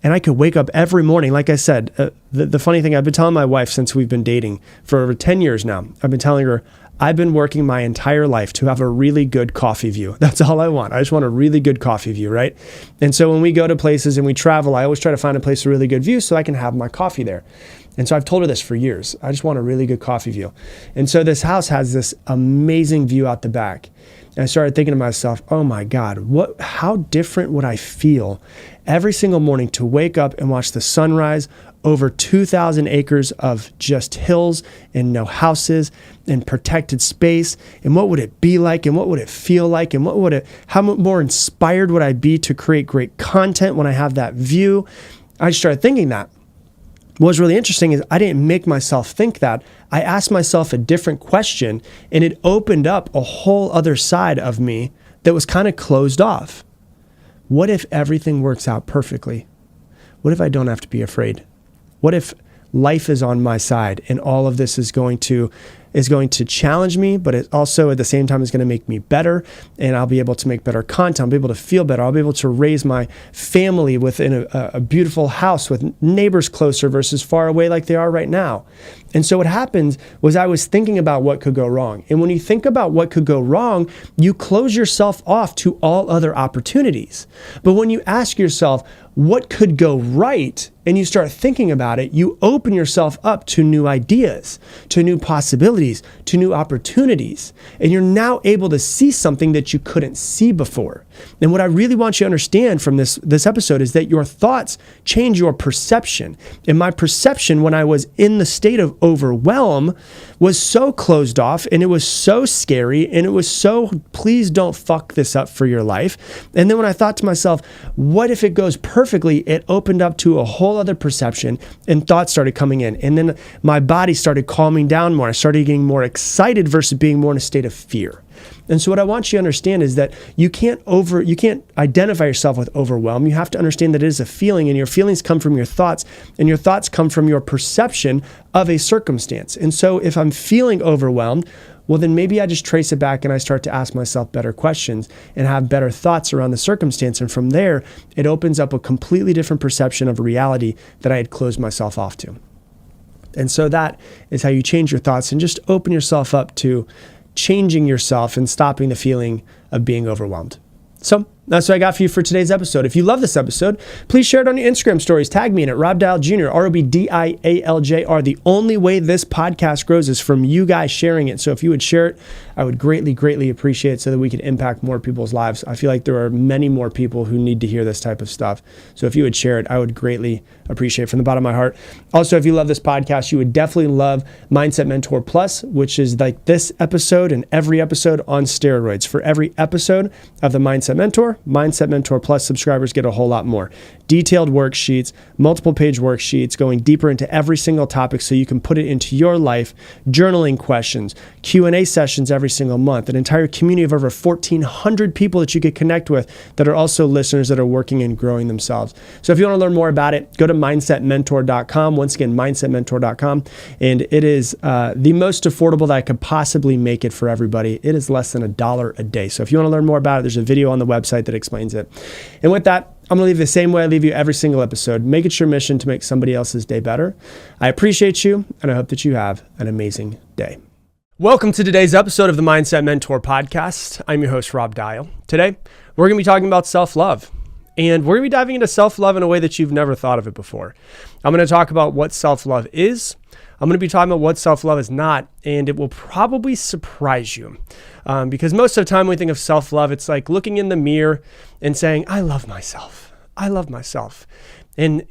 And I could wake up every morning. Like I said, the funny thing, I've been telling my wife since we've been dating for over 10 years now, I've been telling her, I've been working my entire life to have a really good coffee view. That's all I want. I just want a really good coffee view, right? And so when we go to places and we travel, I always try to find a place with a really good view so I can have my coffee there. And so I've told her this for years. I just want a really good coffee view. And so this house has this amazing view out the back. And I started thinking to myself, oh my God, how different would I feel every single morning to wake up and watch the sunrise over 2,000 acres of just hills and no houses and protected space? And what would it be like? And what would it feel like? And how more inspired would I be to create great content when I have that view? I just started thinking that. What's really interesting is I didn't make myself think that. I asked myself a different question and it opened up a whole other side of me that was kind of closed off. What if everything works out perfectly? What if I don't have to be afraid? What if life is on my side and all of this is going to challenge me, but it also at the same time is going to make me better, and I'll be able to make better content. I'll be able to feel better. I'll be able to raise my family within a beautiful house with neighbors closer versus far away like they are right now. And so what happened was I was thinking about what could go wrong. And when you think about what could go wrong, you close yourself off to all other opportunities. But when you ask yourself, what could go right? And you start thinking about it, you open yourself up to new ideas, to new possibilities, to new opportunities. And you're now able to see something that you couldn't see before. And what I really want you to understand from this episode is that your thoughts change your perception. And my perception when I was in the state of overwhelm was so closed off and it was so scary and it was so, please don't fuck this up for your life. And then when I thought to myself, what if it goes perfectly? It opened up to a whole other perception and thoughts started coming in. And then my body started calming down more. I started getting more excited versus being more in a state of fear. And so what I want you to understand is that you can't identify yourself with overwhelm. You have to understand that it is a feeling, and your feelings come from your thoughts, and your thoughts come from your perception of a circumstance. And so if I'm feeling overwhelmed, well, then maybe I just trace it back and I start to ask myself better questions and have better thoughts around the circumstance. And from there, it opens up a completely different perception of reality that I had closed myself off to. And so that is how you change your thoughts and just open yourself up to changing yourself and stopping the feeling of being overwhelmed. So that's what I got for you for today's episode. If you love this episode, please share it on your Instagram stories. Tag me in at Rob Dial Jr., ROBDIALJR. The only way this podcast grows is from you guys sharing it. So if you would share it, I would greatly, greatly appreciate it so that we could impact more people's lives. I feel like there are many more people who need to hear this type of stuff. So if you would share it, I would greatly appreciate it from the bottom of my heart. Also, if you love this podcast, you would definitely love Mindset Mentor Plus, which is like this episode and every episode on steroids. For every episode of the Mindset Mentor, Mindset Mentor Plus subscribers get a whole lot more. Detailed worksheets, multiple page worksheets, going deeper into every single topic so you can put it into your life, journaling questions, Q&A sessions every single month, an entire community of over 1,400 people that you could connect with that are also listeners that are working and growing themselves. So if you want to learn more about it, go to mindsetmentor.com. Once again, mindsetmentor.com. And it is the most affordable that I could possibly make it for everybody. It is less than $1 a day. So if you want to learn more about it, there's a video on the website that explains it. And with that, I'm going to leave the same way I leave you every single episode. Make it your mission to make somebody else's day better. I appreciate you, and I hope that you have an amazing day. Welcome to today's episode of the Mindset Mentor Podcast. I'm your host, Rob Dial. Today, we're going to be talking about self-love. And we're going to be diving into self-love in a way that you've never thought of it before. I'm going to talk about what self-love is. I'm going to be talking about what self-love is not, and it will probably surprise you. Because most of the time when we think of self-love, it's like looking in the mirror and saying, I love myself. I love myself. And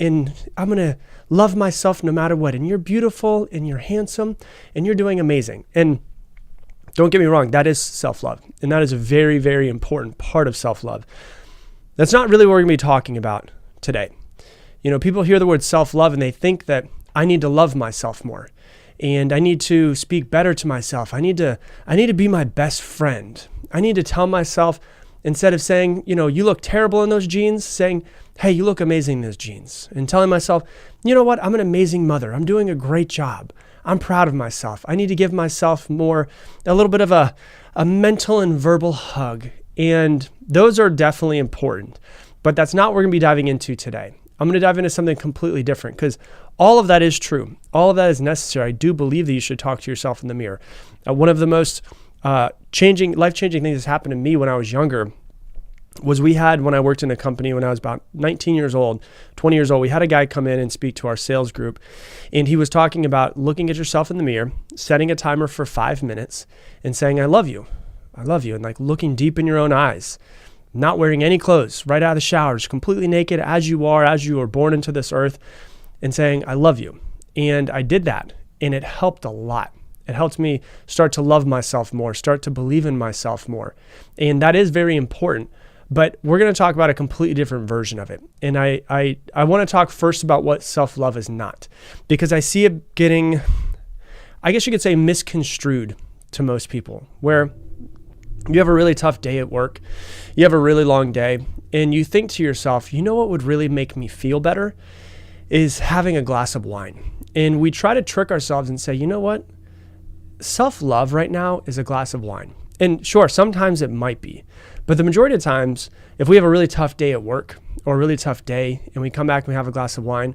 I'm going to love myself no matter what. And you're beautiful and you're handsome and you're doing amazing. And don't get me wrong, that is self-love. And that is a very, very important part of self-love. That's not really what we're going to be talking about today. You know, people hear the word self-love and they think that I need to love myself more. And I need to speak better to myself. I need to be my best friend. I need to tell myself, instead of saying, you know, you look terrible in those jeans, saying, hey, you look amazing in those jeans. And telling myself, you know what, I'm an amazing mother. I'm doing a great job. I'm proud of myself. I need to give myself a little bit of a mental and verbal hug. And those are definitely important. But that's not what we're going to be diving into today. I'm going to dive into something completely different because all of that is true. All of that is necessary. I do believe that you should talk to yourself in the mirror. One of the most life-changing things that's happened to me when I was younger was when I worked in a company when I was about 19 years old, 20 years old, we had a guy come in and speak to our sales group. And he was talking about looking at yourself in the mirror, setting a timer for 5 minutes and saying, I love you. I love you. And like looking deep in your own eyes. Not wearing any clothes, right out of the shower, just completely naked as you were born into this earth, and saying, I love you. And I did that, and it helped a lot. It helped me start to love myself more, start to believe in myself more. And that is very important. But we're going to talk about a completely different version of it. And I want to talk first about what self-love is not, because I see it getting, I guess you could say, misconstrued to most people, where you have a really tough day at work, you have a really long day, and you think to yourself, you know what would really make me feel better is having a glass of wine. And we try to trick ourselves and say, you know what? Self-love right now is a glass of wine. And sure, sometimes it might be. But the majority of times, if we have a really tough day at work or a really tough day and we come back and we have a glass of wine,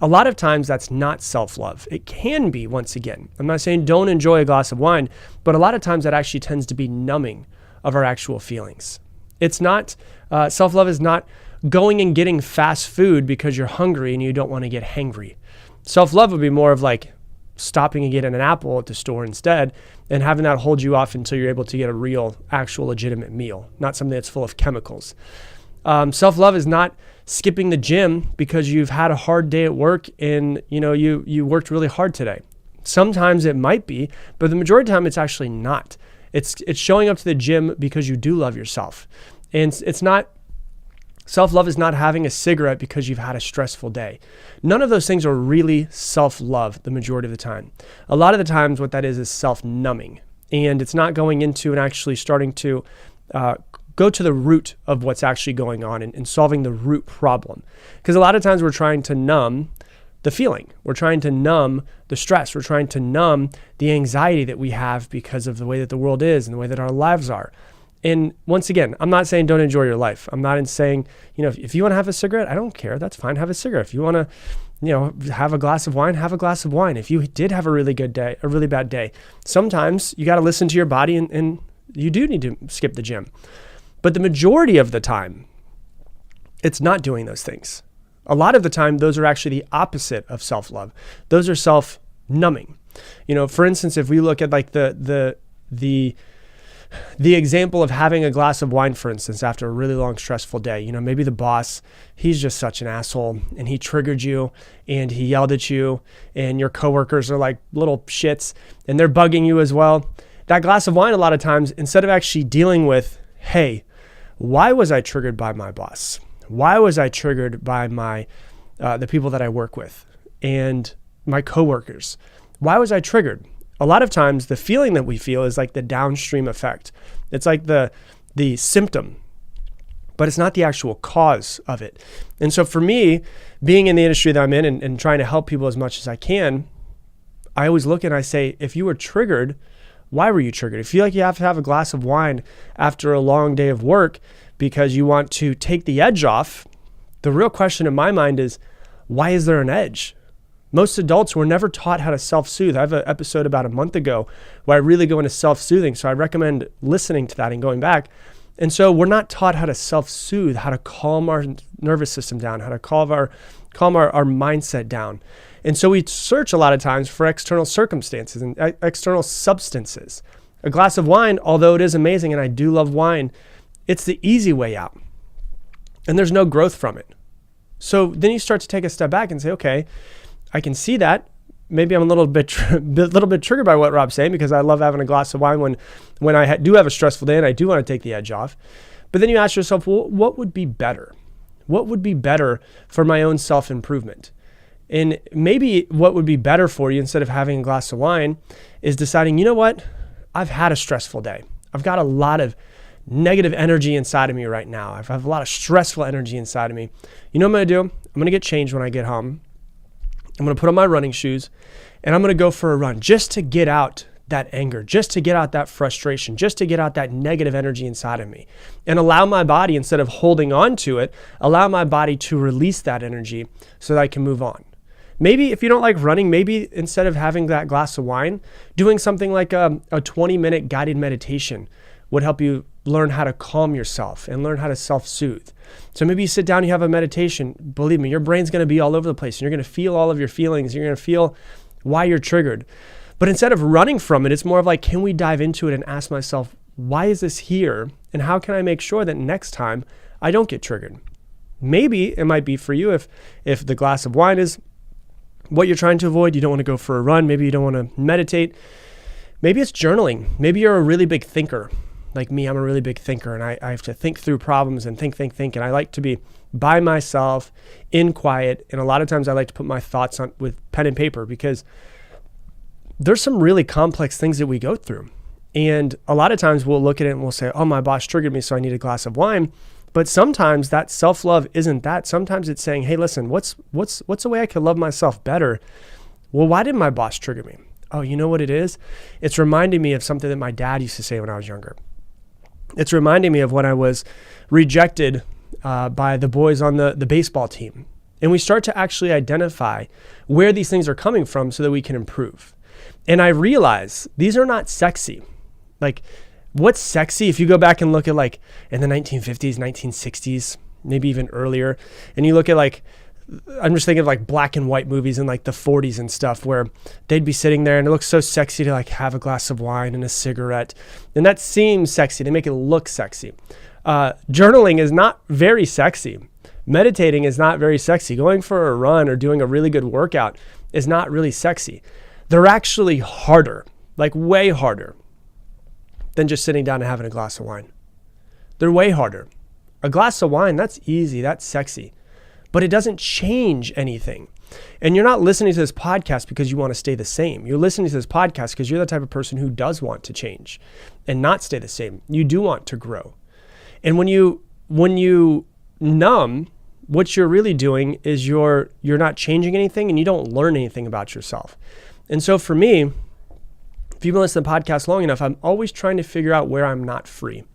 a lot of times that's not self-love. It can be, once again. I'm not saying don't enjoy a glass of wine, but a lot of times that actually tends to be numbing of our actual feelings. It's not, self-love is not going and getting fast food because you're hungry and you don't want to get hangry. Self-love would be more of like stopping and getting an apple at the store instead and having that hold you off until you're able to get a real, actual, legitimate meal, not something that's full of chemicals. Self-love is not skipping the gym because you've had a hard day at work and you worked really hard today. Sometimes it might be, but the majority of the time it's actually not. It's showing up to the gym because you do love yourself. And it's not, self-love is not having a cigarette because you've had a stressful day. None of those things are really self-love the majority of the time. A lot of the times what that is self-numbing. And it's not going into and actually starting to go to the root of what's actually going on and solving the root problem. Because a lot of times we're trying to numb the feeling. We're trying to numb the stress. We're trying to numb the anxiety that we have because of the way that the world is and the way that our lives are. And once again, I'm not saying don't enjoy your life. I'm not saying, if you want to have a cigarette, I don't care. That's fine. Have a cigarette. If you want to, have a glass of wine, have a glass of wine. If you did have a really good day, a really bad day, sometimes you got to listen to your body and you do need to skip the gym. But the majority of the time, it's not doing those things. A lot of the time, those are actually the opposite of self-love. Those are self-numbing. For instance, if we look at like the example of having a glass of wine, for instance, after a really long, stressful day, maybe the boss, he's just such an asshole and he triggered you and he yelled at you and your coworkers are like little shits and they're bugging you as well. That glass of wine, a lot of times, instead of actually dealing with, hey, why was I triggered by my boss? Why was I triggered by the people that I work with and my coworkers? Why was I triggered? A lot of times the feeling that we feel is like the downstream effect. It's like the symptom, but it's not the actual cause of it. And so for me, being in the industry that I'm in and trying to help people as much as I can, I always look and I say, if you were triggered, why were you triggered? If you feel like you have to have a glass of wine after a long day of work because you want to take the edge off, the real question in my mind is, why is there an edge? Most adults were never taught how to self-soothe. I have an episode about a month ago where I really go into self-soothing. So I recommend listening to that and going back. And so we're not taught how to self-soothe, how to calm our nervous system down, how to calm our mindset down. And so we search a lot of times for external circumstances and external substances. A glass of wine, although it is amazing, and I do love wine, it's the easy way out. And there's no growth from it. So then you start to take a step back and say, okay, I can see that. Maybe I'm a little bit triggered by what Rob's saying because I love having a glass of wine when I do have a stressful day and I do want to take the edge off. But then you ask yourself, well, what would be better? What would be better for my own self-improvement? And maybe what would be better for you instead of having a glass of wine is deciding, you know what? I've had a stressful day. I've got a lot of negative energy inside of me right now. I have a lot of stressful energy inside of me. You know what I'm going to do? I'm going to get changed when I get home. I'm going to put on my running shoes and I'm going to go for a run just to get out that anger, just to get out that frustration, just to get out that negative energy inside of me and allow my body, instead of holding on to it, allow my body to release that energy so that I can move on. Maybe if you don't like running, maybe instead of having that glass of wine, doing something like a 20-minute guided meditation would help you learn how to calm yourself and learn how to self-soothe. So maybe you sit down, you have a meditation. Believe me, your brain's going to be all over the place and you're going to feel all of your feelings. You're going to feel why you're triggered. But instead of running from it, it's more of like, can we dive into it and ask myself, why is this here? And how can I make sure that next time I don't get triggered? Maybe it might be for you if the glass of wine is what you're trying to avoid. You don't want to go for a run. Maybe you don't want to meditate. Maybe it's journaling. Maybe you're a really big thinker. Like me, I'm a really big thinker and I have to think through problems and think. And I like to be by myself in quiet. And a lot of times I like to put my thoughts on with pen and paper because there's some really complex things that we go through. And a lot of times we'll look at it and we'll say, oh, my boss triggered me, so I need a glass of wine. But sometimes that self-love isn't that. Sometimes it's saying, hey, listen, what's a way I could love myself better? Well, why did my boss trigger me? Oh, you know what it is? It's reminding me of something that my dad used to say when I was younger. It's reminding me of when I was rejected by the boys on the baseball team. And we start to actually identify where these things are coming from so that we can improve. And I realize these are not sexy. Like, what's sexy? If you go back and look at like in the 1950s, 1960s, maybe even earlier, and you look at like, I'm just thinking of like black and white movies in like the 40s and stuff where they'd be sitting there and it looks so sexy to like have a glass of wine and a cigarette. And that seems sexy. They make it look sexy. Journaling is not very sexy. Meditating is not very sexy. Going for a run or doing a really good workout is not really sexy. They're actually harder, like way harder than just sitting down and having a glass of wine. They're way harder. A glass of wine, that's easy, that's sexy. But it doesn't change anything. And you're not listening to this podcast because you want to stay the same. You're listening to this podcast because you're the type of person who does want to change and not stay the same. You do want to grow. And when you numb, what you're really doing is you're not changing anything and you don't learn anything about yourself. And so for me, if you've been listening to the podcast long enough, I'm always trying to figure out where I'm not free.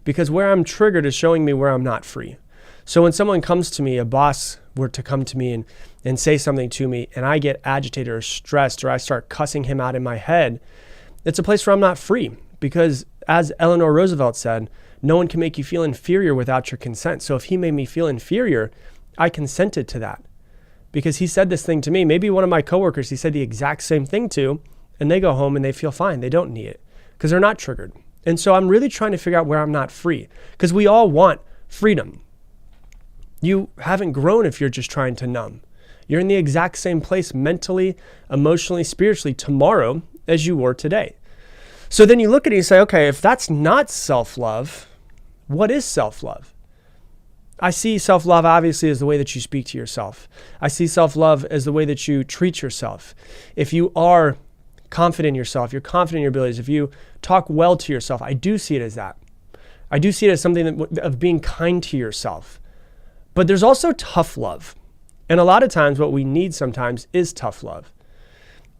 Because where I'm triggered is showing me where I'm not free. So when someone comes to me, a boss were to come to me and say something to me, and I get agitated or stressed, or I start cussing him out in my head, it's a place where I'm not free. Because as Eleanor Roosevelt said, no one can make you feel inferior without your consent. So if he made me feel inferior, I consented to that. Because he said this thing to me. Maybe one of my coworkers, he said the exact same thing to, and they go home and they feel fine. They don't need it because they're not triggered. And so I'm really trying to figure out where I'm not free, because we all want freedom. You haven't grown if you're just trying to numb. You're in the exact same place mentally, emotionally, spiritually tomorrow as you were today. So then you look at it and you say, okay, if that's not self-love, What is self-love? I see self-love obviously as the way that you speak to yourself. I see self-love as the way that you treat yourself. If you are confident in yourself, you're confident in your abilities, if you talk well to yourself, I do see it as that. I do see it as something of being kind to yourself. But there's also tough love. And a lot of times what we need sometimes is tough love.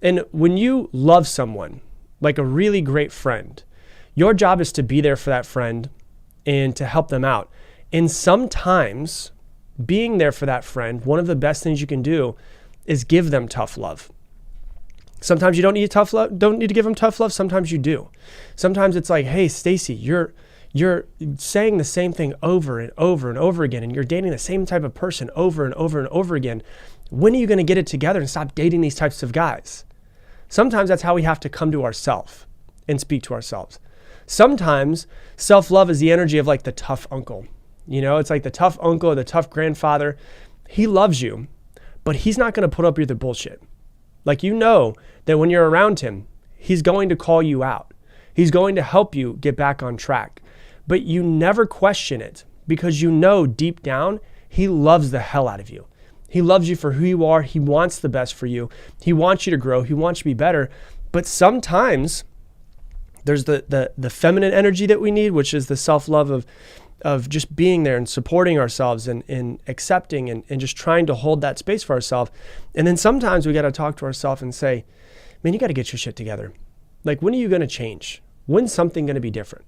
And when you love someone, like a really great friend, your job is to be there for that friend and to help them out. And sometimes being there for that friend, one of the best things you can do is give them tough love. Sometimes you don't need to give them tough love. Sometimes you do. Sometimes it's like, hey, Stacy, you're saying the same thing over and over and over again, and you're dating the same type of person over and over and over again. When are you going to get it together and stop dating these types of guys? Sometimes that's how we have to come to ourselves and speak to ourselves. Sometimes self-love is the energy of like the tough uncle. You know, it's like the tough uncle or the tough grandfather. He loves you, but he's not going to put up with your bullshit. Like, you know that when you're around him, he's going to call you out. He's going to help you get back on track. But you never question it because you know deep down, he loves the hell out of you. He loves you for who you are. He wants the best for you. He wants you to grow. He wants you to be better. But sometimes there's the feminine energy that we need, which is the self-love of just being there and supporting ourselves and accepting and just trying to hold that space for ourselves. And then sometimes we got to talk to ourselves and say, man, you got to get your shit together. Like, when are you going to change? When's something going to be different?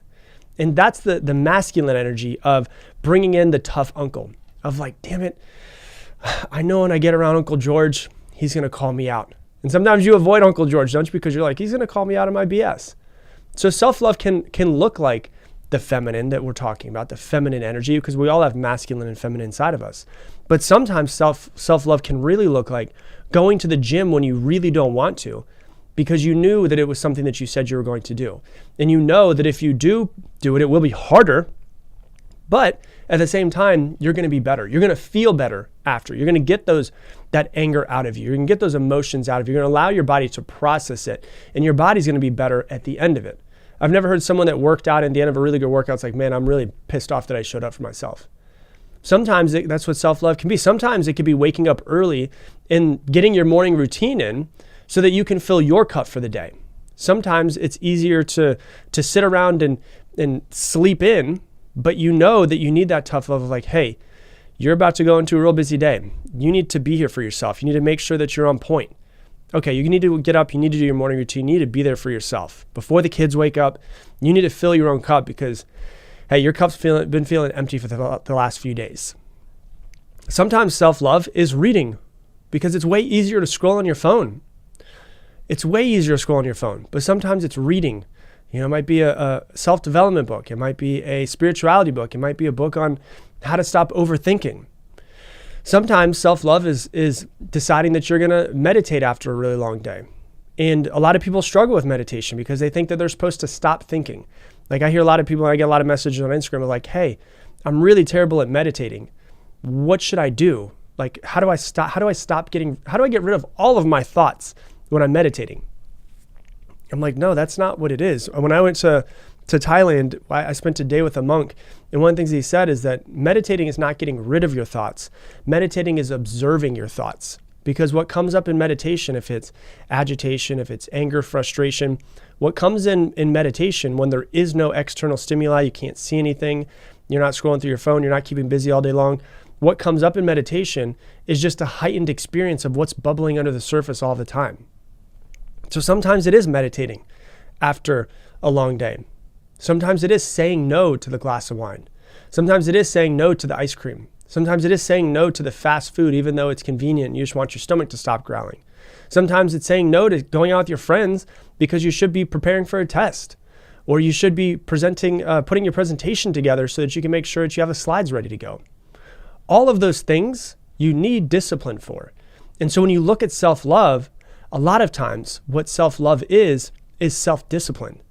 And that's the masculine energy of bringing in the tough uncle of like, damn it, I know when I get around Uncle George, he's going to call me out. And sometimes you avoid Uncle George, don't you? Because you're like, he's going to call me out of my BS. So self-love can look like the feminine that we're talking about, the feminine energy, because we all have masculine and feminine inside of us. But sometimes self-love can really look like going to the gym when you really don't want to, because you knew that it was something that you said you were going to do. And you know that if you do it, it will be harder, but at the same time, you're going to be better. You're going to feel better after. You're going to get that anger out of you. You're going to get those emotions out of you. You're going to allow your body to process it, and your body's going to be better at the end of it. I've never heard someone that worked out at the end of a really good workout, it's like, man, I'm really pissed off that I showed up for myself. Sometimes that's what self-love can be. Sometimes it could be waking up early and getting your morning routine in so that you can fill your cup for the day. Sometimes it's easier to sit around and sleep in, but you know that you need that tough love of like, hey, you're about to go into a real busy day. You need to be here for yourself. You need to make sure that you're on point. Okay, you need to get up, you need to do your morning routine, you need to be there for yourself. Before the kids wake up, you need to fill your own cup because, hey, your cup's been feeling empty for the last few days. Sometimes self-love is reading because it's way easier to scroll on your phone. It's way easier to scroll on your phone, but sometimes it's reading. You know, it might be a self-development book. It might be a spirituality book. It might be a book on how to stop overthinking. Sometimes self-love is deciding that you're going to meditate after a really long day. And a lot of people struggle with meditation because they think that they're supposed to stop thinking. Like, I hear a lot of people, I get a lot of messages on Instagram like, hey, I'm really terrible at meditating. What should I do? Like, how do I get rid of all of my thoughts when I'm meditating? I'm like, no, that's not what it is. When I went to Thailand, I spent a day with a monk. And one of the things he said is that meditating is not getting rid of your thoughts. Meditating is observing your thoughts. Because what comes up in meditation, if it's agitation, if it's anger, frustration, what comes in meditation when there is no external stimuli, you can't see anything, you're not scrolling through your phone, you're not keeping busy all day long, what comes up in meditation is just a heightened experience of what's bubbling under the surface all the time. So sometimes it is meditating after a long day. Sometimes it is saying no to the glass of wine. Sometimes it is saying no to the ice cream. Sometimes it is saying no to the fast food, even though it's convenient and you just want your stomach to stop growling. Sometimes it's saying no to going out with your friends because you should be preparing for a test, or you should be putting your presentation together so that you can make sure that you have the slides ready to go. All of those things you need discipline for. And so when you look at self-love, a lot of times what self-love is self-discipline.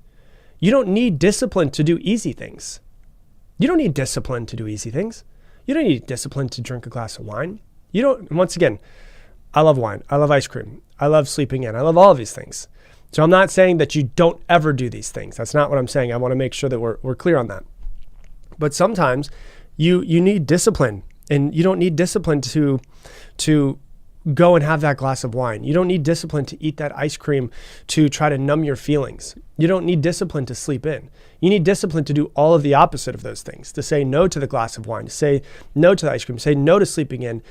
You don't need discipline to do easy things. You don't need discipline to do easy things. You don't need discipline to drink a glass of wine. Once again, I love wine. I love ice cream. I love sleeping in. I love all of these things. So I'm not saying that you don't ever do these things. That's not what I'm saying. I want to make sure that we're clear on that. But sometimes you need discipline, and you don't need discipline to go and have that glass of wine. You don't need discipline to eat that ice cream to try to numb your feelings. You don't need discipline to sleep in. You need discipline to do all of the opposite of those things, to say no to the glass of wine, to say no to the ice cream, say no to sleeping in,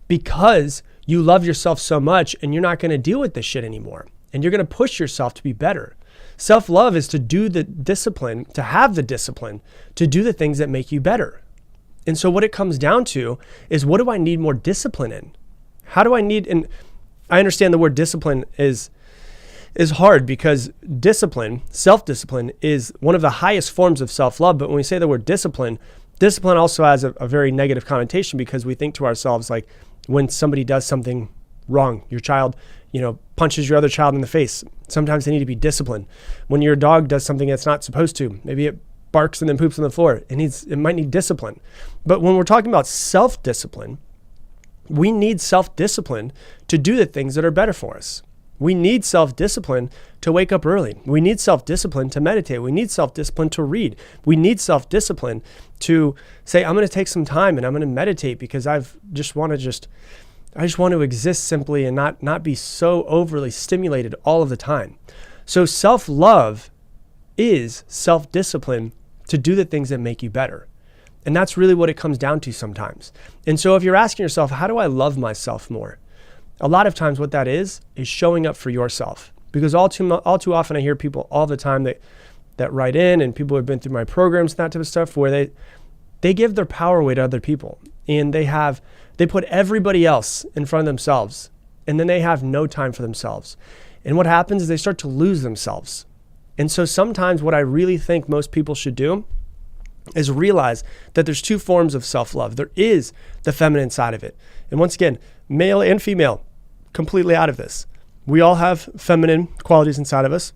because you love yourself so much and you're not going to deal with this shit anymore. And you're going to push yourself to be better. Self-love is to do the discipline, to have the discipline, to do the things that make you better. And so what it comes down to is, what do I need more discipline in? How do I need, and I understand the word discipline is hard, because discipline, self-discipline, is one of the highest forms of self-love. But when we say the word discipline also has a very negative connotation, because we think to ourselves, like, when somebody does something wrong, your child, punches your other child in the face, sometimes they need to be disciplined. When your dog does something that's not supposed to, maybe it barks and then poops on the floor, it might need discipline. But when we're talking about self-discipline, we need self-discipline to do the things that are better for us. We need self-discipline to wake up early. We need self-discipline to meditate. We need self-discipline to read. We need self-discipline to say, I'm going to take some time and I'm going to meditate, because I just want to exist simply and not be so overly stimulated all of the time. So self-love is self-discipline to do the things that make you better. And that's really what it comes down to sometimes. And so if you're asking yourself, how do I love myself more? A lot of times what that is showing up for yourself. Because all too often I hear people all the time that write in, and people who have been through my programs and that type of stuff, where they give their power away to other people, and they put everybody else in front of themselves, and then they have no time for themselves. And what happens is they start to lose themselves. And so sometimes what I really think most people should do is realize that there's two forms of self-love. There is the feminine side of it. And once again, male and female, completely out of this. We all have feminine qualities inside of us.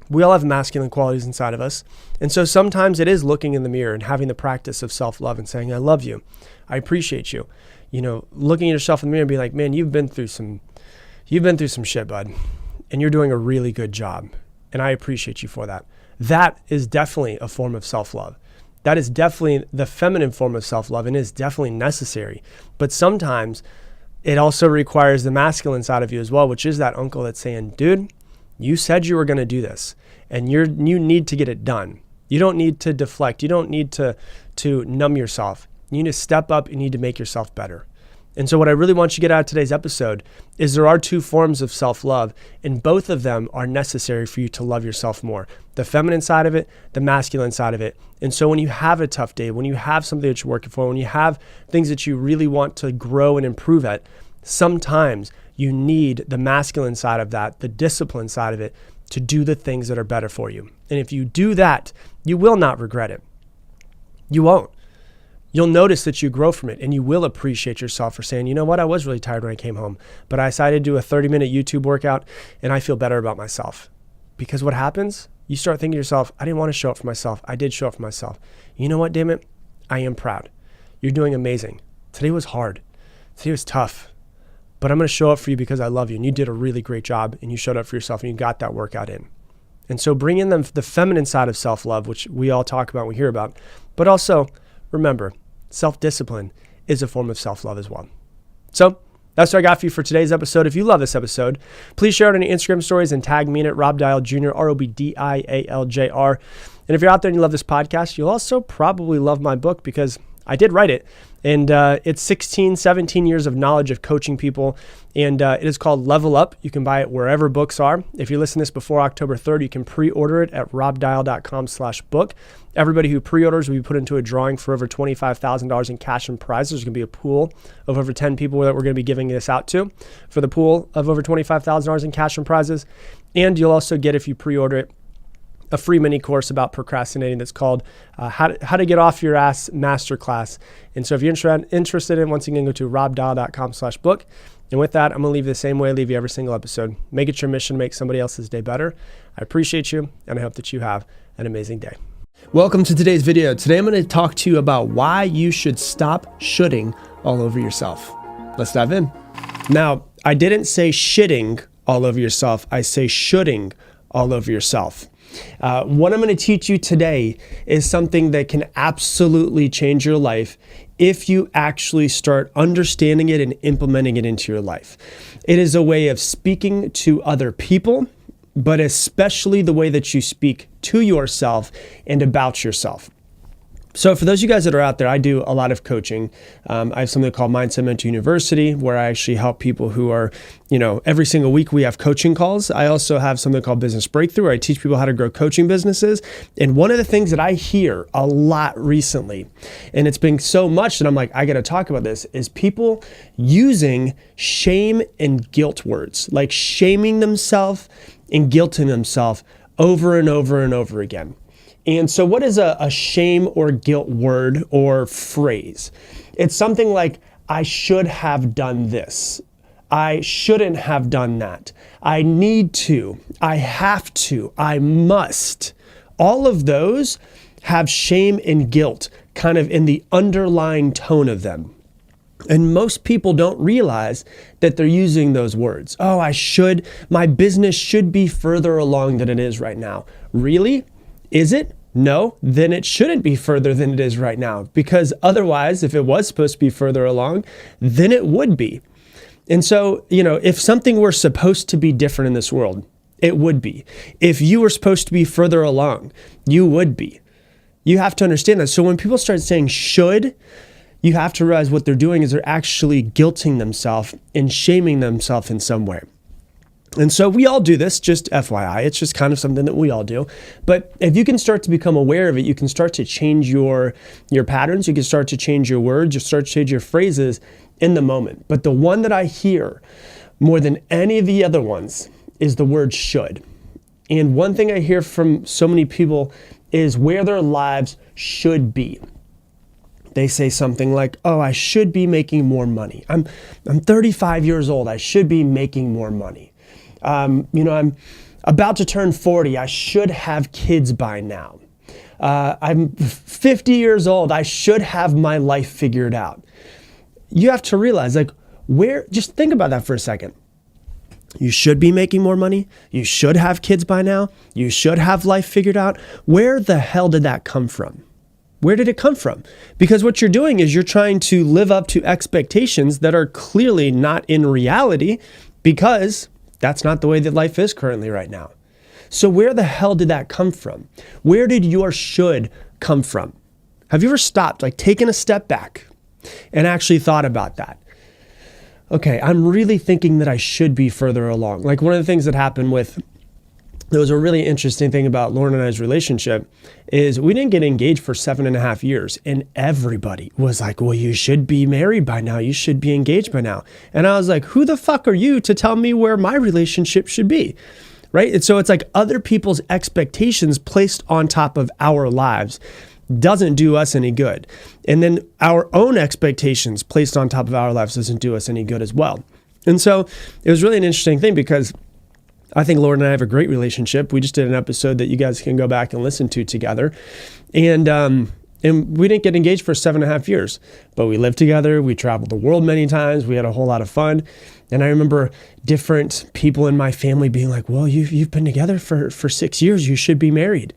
We all have masculine qualities inside of us. And so sometimes it is looking in the mirror and having the practice of self-love and saying, I love you. I appreciate you. Looking at yourself in the mirror and being like, man, you've been through some shit, bud. And you're doing a really good job. And I appreciate you for that. That is definitely a form of self-love. That is definitely the feminine form of self-love, and is definitely necessary. But sometimes it also requires the masculine side of you as well, which is that uncle that's saying, dude, you said you were going to do this, and you need to get it done. You don't need to deflect. You don't need to numb yourself. You need to step up. You need to make yourself better. And so what I really want you to get out of today's episode is there are two forms of self-love, and both of them are necessary for you to love yourself more. The feminine side of it, the masculine side of it. And so when you have a tough day, when you have something that you're working for, when you have things that you really want to grow and improve at, sometimes you need the masculine side of that, the discipline side of it, to do the things that are better for you. And if you do that, you will not regret it. You won't. You'll notice that you grow from it, and you will appreciate yourself for saying, you know what, I was really tired when I came home, but I decided to do a 30-minute YouTube workout and I feel better about myself. Because what happens? You start thinking to yourself, I didn't want to show up for myself. I did show up for myself. You know what, damn it? I am proud. You're doing amazing. Today was hard. Today was tough, but I'm going to show up for you because I love you, and you did a really great job, and you showed up for yourself, and you got that workout in. And so bring in the feminine side of self-love, which we all talk about, we hear about, but also remember, self-discipline is a form of self-love as well. So that's what I got for you for today's episode. If you love this episode, please share it on your Instagram stories and tag me in it, Rob Dial Jr., ROBDIALJR. And if you're out there and you love this podcast, you'll also probably love my book, because I did write it. And it's 17 years of knowledge of coaching people. And it is called Level Up. You can buy it wherever books are. If you listen to this before October 3rd, you can pre-order it at robdial.com/book. Everybody who pre-orders will be put into a drawing for over $25,000 in cash and prizes. There's going to be a pool of over 10 people that we're going to be giving this out to for the pool of over $25,000 in cash and prizes. And you'll also get, if you pre-order it, a free mini course about procrastinating that's called How to Get Off Your Ass Masterclass. And so if you're interested in, once again, go to robdial.com/book. And with that, I'm going to leave you the same way I leave you every single episode. Make it your mission to make somebody else's day better. I appreciate you, and I hope that you have an amazing day. Welcome to today's video. Today, I'm going to talk to you about why you should stop shitting all over yourself. Let's dive in. Now, I didn't say shitting all over yourself. I say shoulding all over yourself. What I'm going to teach you today is something that can absolutely change your life if you actually start understanding it and implementing it into your life. It is a way of speaking to other people, but especially the way that you speak to yourself and about yourself. So for those of you guys that are out there, I do a lot of coaching. I have something called Mindset Mentor University, where I actually help people who are, every single week we have coaching calls. I also have something called Business Breakthrough, where I teach people how to grow coaching businesses. And one of the things that I hear a lot recently, and it's been so much that I'm like, I got to talk about this, is people using shame and guilt words, like shaming themselves and guilting themselves over and over and over again. And so what is a shame or guilt word or phrase? It's something like, I should have done this. I shouldn't have done that. I need to. I have to. I must. All of those have shame and guilt kind of in the underlying tone of them. And most people don't realize that they're using those words. Oh, my business should be further along than it is right now. Really? Is it? No, then it shouldn't be further than it is right now, because otherwise, if it was supposed to be further along, then it would be. And so, if something were supposed to be different in this world, it would be. If you were supposed to be further along, you would be. You have to understand that. So when people start saying should, you have to realize what they're doing is they're actually guilting themselves and shaming themselves in some way. And so we all do this, just FYI. It's just kind of something that we all do. But if you can start to become aware of it, you can start to change your patterns. You can start to change your words. You start to change your phrases in the moment. But the one that I hear more than any of the other ones is the word should. And one thing I hear from so many people is where their lives should be. They say something like, oh, I should be making more money. I'm 35 years old. I should be making more money. I'm about to turn 40. I should have kids by now. I'm 50 years old. I should have my life figured out. You have to realize, just think about that for a second. You should be making more money. You should have kids by now. You should have life figured out. Where the hell did that come from? Where did it come from? Because what you're doing is you're trying to live up to expectations that are clearly not in reality, because that's not the way that life is currently right now. So where the hell did that come from? Where did your should come from? Have you ever stopped, taken a step back and actually thought about that? Okay, I'm really thinking that I should be further along. One of the things that happened there was a really interesting thing about Lauren and I's relationship is we didn't get engaged for 7.5 years, and everybody was like, well, you should be married by now. You should be engaged by now. And I was like, who the fuck are you to tell me where my relationship should be? Right? And so it's like other people's expectations placed on top of our lives doesn't do us any good. And then our own expectations placed on top of our lives doesn't do us any good as well. And so it was really an interesting thing, because I think Lauren and I have a great relationship. We just did an episode that you guys can go back and listen to together. And we didn't get engaged for 7.5 years, but we lived together. We traveled the world many times. We had a whole lot of fun. And I remember different people in my family being like, well, you've been together for 6 years. You should be married.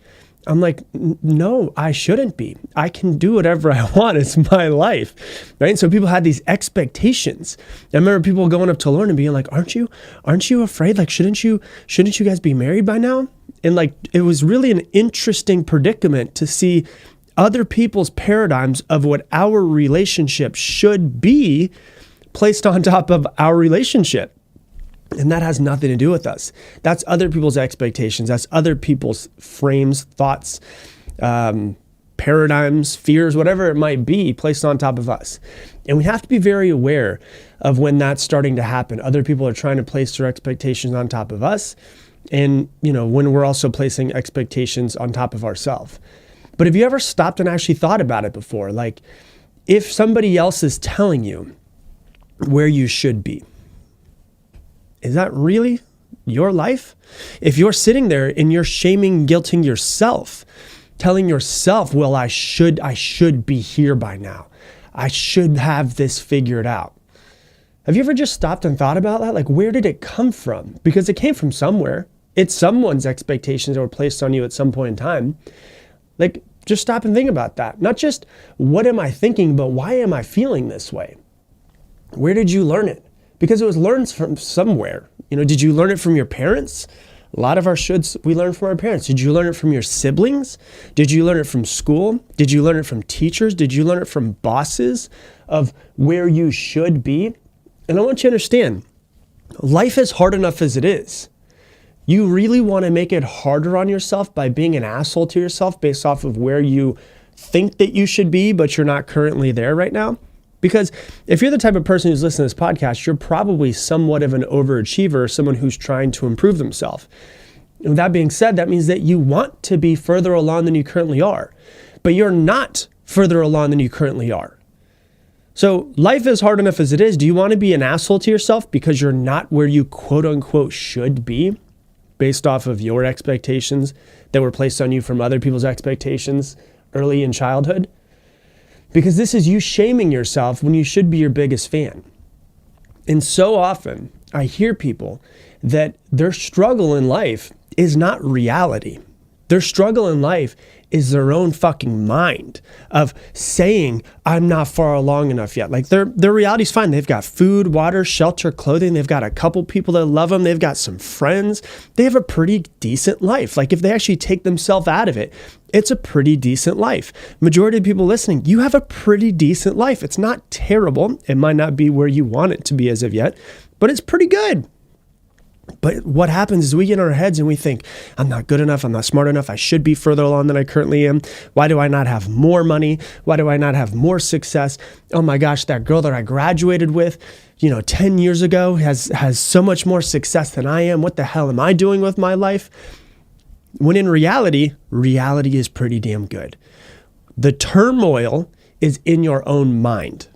I'm like, no, I shouldn't be. I can do whatever I want. It's my life, right? And so people had these expectations. I remember people going up to Lauren and being like, aren't you afraid? Shouldn't you guys be married by now? And it was really an interesting predicament to see other people's paradigms of what our relationship should be placed on top of our relationship. And that has nothing to do with us. That's other people's expectations. That's other people's frames, thoughts, paradigms, fears, whatever it might be placed on top of us. And we have to be very aware of when that's starting to happen. Other people are trying to place their expectations on top of us. And, when we're also placing expectations on top of ourselves. But have you ever stopped and actually thought about it before? If somebody else is telling you where you should be, is that really your life? If you're sitting there and you're shaming, guilting yourself, telling yourself, well, I should be here by now. I should have this figured out. Have you ever just stopped and thought about that? Where did it come from? Because it came from somewhere. It's someone's expectations that were placed on you at some point in time. Like, just stop and think about that. Not just what am I thinking, but why am I feeling this way? Where did you learn it? Because it was learned from somewhere. Did you learn it from your parents? A lot of our shoulds we learn from our parents. Did you learn it from your siblings? Did you learn it from school? Did you learn it from teachers? Did you learn it from bosses of where you should be? And I want you to understand, life is hard enough as it is. You really want to make it harder on yourself by being an asshole to yourself based off of where you think that you should be, but you're not currently there right now? Because if you're the type of person who's listening to this podcast, you're probably somewhat of an overachiever, someone who's trying to improve themselves. And with that being said, that means that you want to be further along than you currently are, but you're not further along than you currently are. So life is hard enough as it is. Do you want to be an asshole to yourself because you're not where you quote unquote should be based off of your expectations that were placed on you from other people's expectations early in childhood? Because this is you shaming yourself when you should be your biggest fan. And so often I hear people that their struggle in life is not reality. Their struggle in life is their own fucking mind of saying, I'm not far along enough yet. Like their reality's fine. They've got food, water, shelter, clothing. They've got a couple people that love them. They've got some friends. They have a pretty decent life. Like if they actually take themselves out of it, it's a pretty decent life. Majority of people listening, you have a pretty decent life. It's not terrible. It might not be where you want it to be as of yet, but it's pretty good. But what happens is we get in our heads and we think, I'm not good enough. I'm not smart enough. I should be further along than I currently am. Why do I not have more money? Why do I not have more success? Oh my gosh, that girl that I graduated with, 10 years ago has so much more success than I am. What the hell am I doing with my life? When in reality is pretty damn good. The turmoil is in your own mind.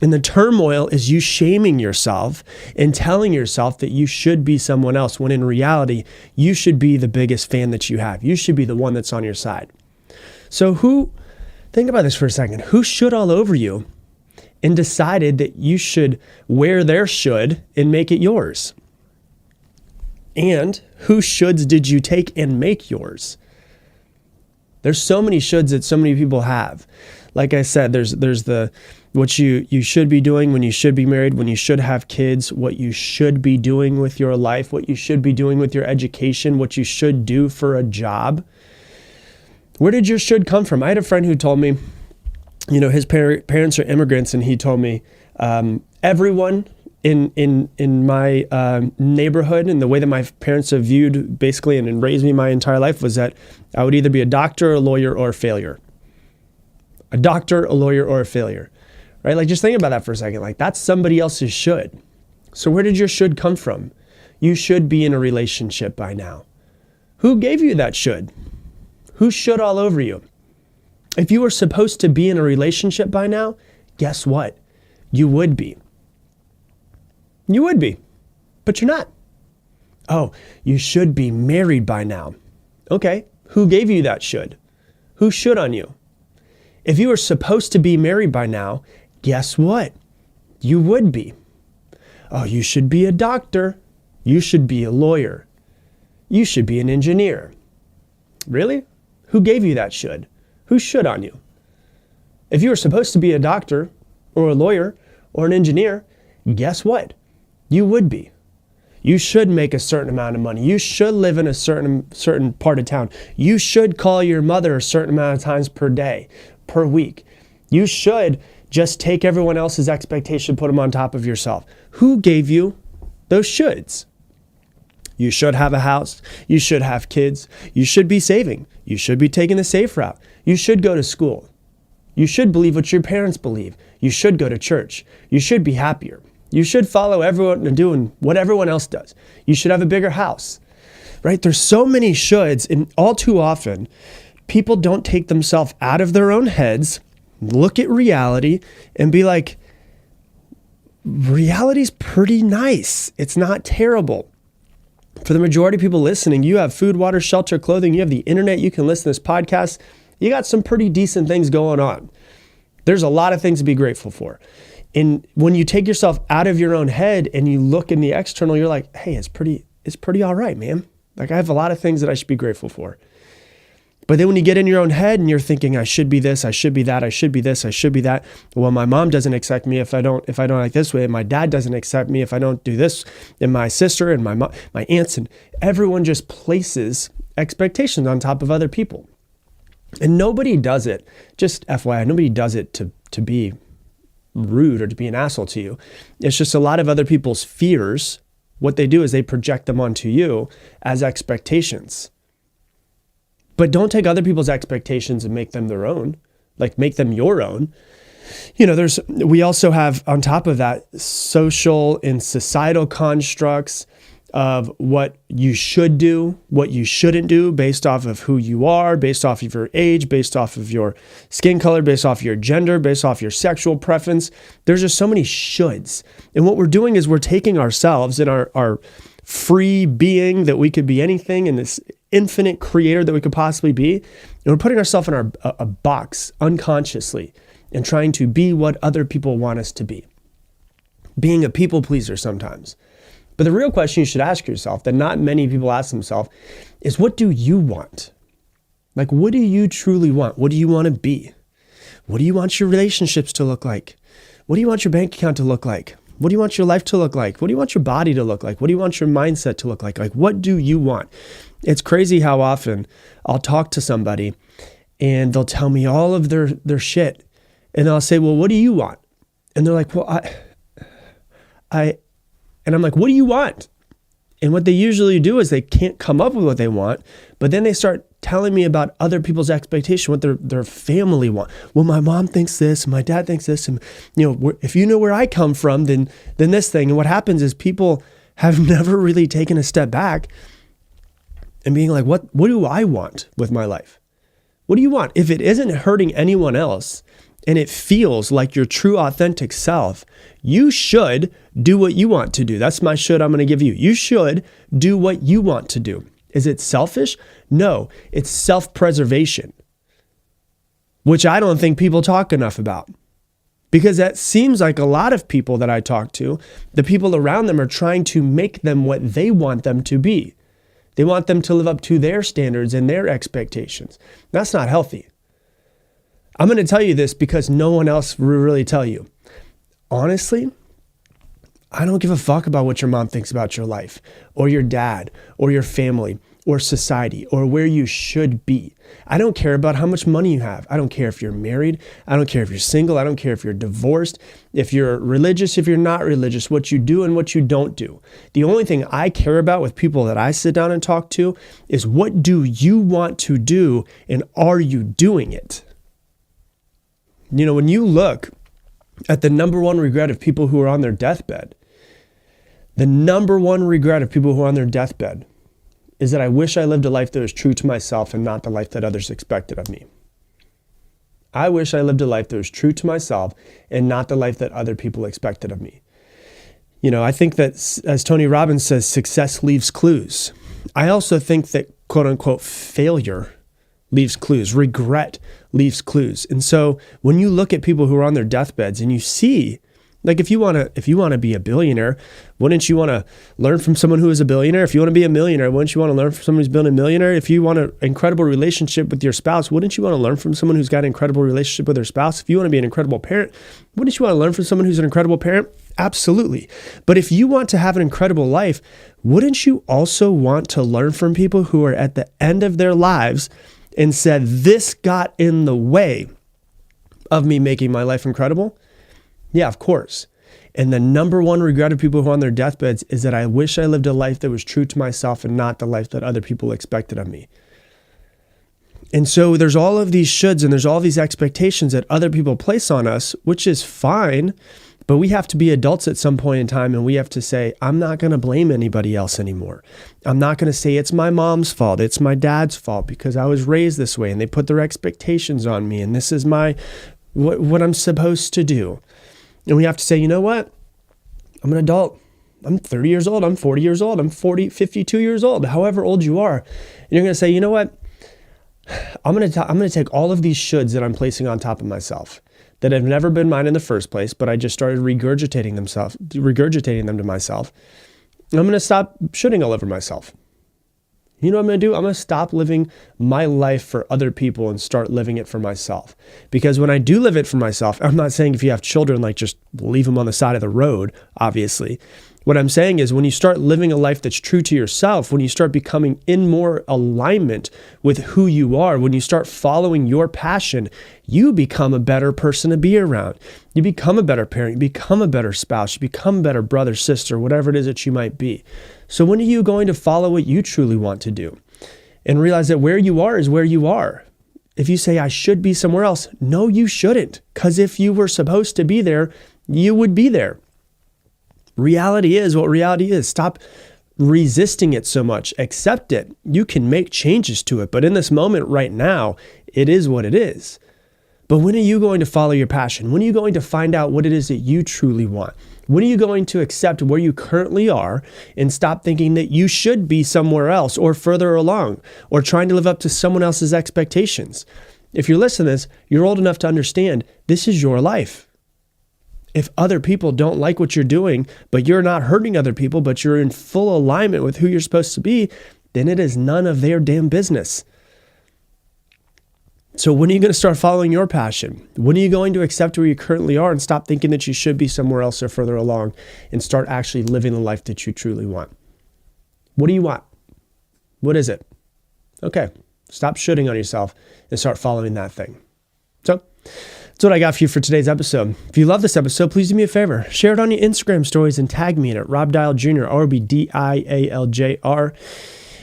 And the turmoil is you shaming yourself and telling yourself that you should be someone else, when in reality, you should be the biggest fan that you have. You should be the one that's on your side. So think about this for a second. Who should all over you and decided that you should wear their should and make it yours? And whose shoulds did you take and make yours? There's so many shoulds that so many people have. Like I said, there's the what you should be doing when you should be married, when you should have kids, what you should be doing with your life, what you should be doing with your education, what you should do for a job. Where did your should come from? I had a friend who told me, his parents are immigrants, and he told me everyone in my neighborhood and the way that my parents have viewed basically and raised me my entire life was that I would either be a doctor, a lawyer, or a failure. A doctor, a lawyer, or a failure. Right? Like just think about that for a second. Like that's somebody else's should. So where did your should come from? You should be in a relationship by now. Who gave you that should? Who should all over you? If you were supposed to be in a relationship by now, guess what? You would be. You would be, but you're not. Oh, you should be married by now. Okay, who gave you that should? Who should on you? If you were supposed to be married by now, guess what? You would be. Oh, you should be a doctor. You should be a lawyer. You should be an engineer. Really? Who gave you that should? Who should on you? If you were supposed to be a doctor or a lawyer or an engineer, guess what? You would be. You should make a certain amount of money. You should live in a certain part of town. You should call your mother a certain amount of times per day, per week. You should just take everyone else's expectation, put them on top of yourself. Who gave you those shoulds? You should have a house. You should have kids. You should be saving. You should be taking the safe route. You should go to school. You should believe what your parents believe. You should go to church. You should be happier. You should follow everyone and doing what everyone else does. You should have a bigger house, right? There's so many shoulds, and all too often, people don't take themselves out of their own heads, look at reality, and be like, reality's pretty nice. It's not terrible. For the majority of people listening, you have food, water, shelter, clothing. You have the internet. You can listen to this podcast. You got some pretty decent things going on. There's a lot of things to be grateful for. And when you take yourself out of your own head and you look in the external, you're like, hey, it's pretty is pretty all right, man. Like I have a lot of things that I should be grateful for. But then when you get in your own head and you're thinking, I should be this, I should be that, I should be this, I should be that. Well, my mom doesn't accept me if I don't act this way. And my dad doesn't accept me if I don't do this. And my sister and my aunts and everyone just places expectations on top of other people. And nobody does it, just FYI, nobody does it to be rude or to be an asshole to you. It's just a lot of other people's fears. What they do is they project them onto you as expectations. But don't take other people's expectations and make them their own, like make them your own. You know, we also have on top of that social and societal constructs of what you should do, what you shouldn't do based off of who you are, based off of your age, based off of your skin color, based off your gender, based off your sexual preference. There's just so many shoulds. And what we're doing is we're taking ourselves and our free being that we could be anything in this infinite creator that we could possibly be. And we're putting ourselves in a box unconsciously and trying to be what other people want us to be. Being a people pleaser sometimes. But the real question you should ask yourself that not many people ask themselves is, what do you want? Like, what do you truly want? What do you want to be? What do you want your relationships to look like? What do you want your bank account to look like? What do you want your life to look like? What do you want your body to look like? What do you want your mindset to look like? Like, what do you want? It's crazy how often I'll talk to somebody and they'll tell me all of their shit. And I'll say, well, what do you want? And they're like, well, and I'm like, what do you want? And what they usually do is they can't come up with what they want, but then they start telling me about other people's expectation, what their family want. Well, my mom thinks this, and my dad thinks this, and if you know where I come from, then this thing. And what happens is people have never really taken a step back and being like, what do I want with my life? What do you want? If it isn't hurting anyone else and it feels like your true authentic self, you should do what you want to do. That's my should I'm going to give you. You should do what you want to do. Is it selfish? No, it's self-preservation, which I don't think people talk enough about. Because that seems like a lot of people that I talk to, the people around them are trying to make them what they want them to be. They want them to live up to their standards and their expectations. That's not healthy. I'm going to tell you this because no one else will really tell you. Honestly, I don't give a fuck about what your mom thinks about your life or your dad or your family or society or where you should be. I don't care about how much money you have. I don't care if you're married. I don't care if you're single. I don't care if you're divorced, if you're religious, if you're not religious, what you do and what you don't do. The only thing I care about with people that I sit down and talk to is, what do you want to do and are you doing it? You know, when you look at the number one regret of people who are on their deathbed, the number one regret of people who are on their deathbed is that I wish I lived a life that was true to myself and not the life that others expected of me. I wish I lived a life that was true to myself and not the life that other people expected of me. You know, I think that, as Tony Robbins says, success leaves clues. I also think that, quote unquote, failure leaves clues. Regret leaves clues. And so when you look at people who are on their deathbeds and you see, like, if you want to be a billionaire, wouldn't you want to learn from someone who is a billionaire? If you want to be a millionaire, wouldn't you want to learn from someone who's been a millionaire? If you want an incredible relationship with your spouse, wouldn't you want to learn from someone who's got an incredible relationship with their spouse? If you want to be an incredible parent, wouldn't you want to learn from someone who's an incredible parent? Absolutely. But if you want to have an incredible life, wouldn't you also want to learn from people who are at the end of their lives and said, this got in the way of me making my life incredible? Yeah, of course. And the number one regret of people who are on their deathbeds is that I wish I lived a life that was true to myself and not the life that other people expected of me. And so there's all of these shoulds and there's all these expectations that other people place on us, which is fine, but we have to be adults at some point in time and we have to say, I'm not going to blame anybody else anymore. I'm not going to say it's my mom's fault, it's my dad's fault because I was raised this way and they put their expectations on me and this is what I'm supposed to do. And we have to say, you know what? I'm an adult. I'm 30 years old. I'm 40 years old. I'm 52 years old, however old you are. And you're going to say, you know what? I'm going to take all of these shoulds that I'm placing on top of myself that have never been mine in the first place, but I just started regurgitating them to myself. I'm going to stop shitting all over myself. You know what I'm going to do? I'm going to stop living my life for other people and start living it for myself. Because when I do live it for myself, I'm not saying if you have children, like just leave them on the side of the road, obviously. What I'm saying is when you start living a life that's true to yourself, when you start becoming in more alignment with who you are, when you start following your passion, you become a better person to be around. You become a better parent, you become a better spouse, you become a better brother, sister, whatever it is that you might be. So when are you going to follow what you truly want to do? And realize that where you are is where you are. If you say, I should be somewhere else, no, you shouldn't. Because if you were supposed to be there, you would be there. Reality is what reality is. Stop resisting it so much. Accept it. You can make changes to it. But in this moment right now, it is what it is. But when are you going to follow your passion? When are you going to find out what it is that you truly want? When are you going to accept where you currently are and stop thinking that you should be somewhere else or further along or trying to live up to someone else's expectations? If you're listening to this, you're old enough to understand this is your life. If other people don't like what you're doing, but you're not hurting other people, but you're in full alignment with who you're supposed to be, then it is none of their damn business. So when are you going to start following your passion? When are you going to accept where you currently are and stop thinking that you should be somewhere else or further along and start actually living the life that you truly want? What do you want? What is it? Okay, stop shitting on yourself and start following that thing. So that's what I got for you for today's episode. If you love this episode, please do me a favor. Share it on your Instagram stories and tag me in it, Rob Dial Jr., RBDIALJR.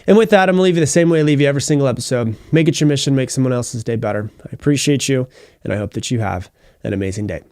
And with that, I'm going to leave you the same way I leave you every single episode. Make it your mission, make someone else's day better. I appreciate you, and I hope that you have an amazing day.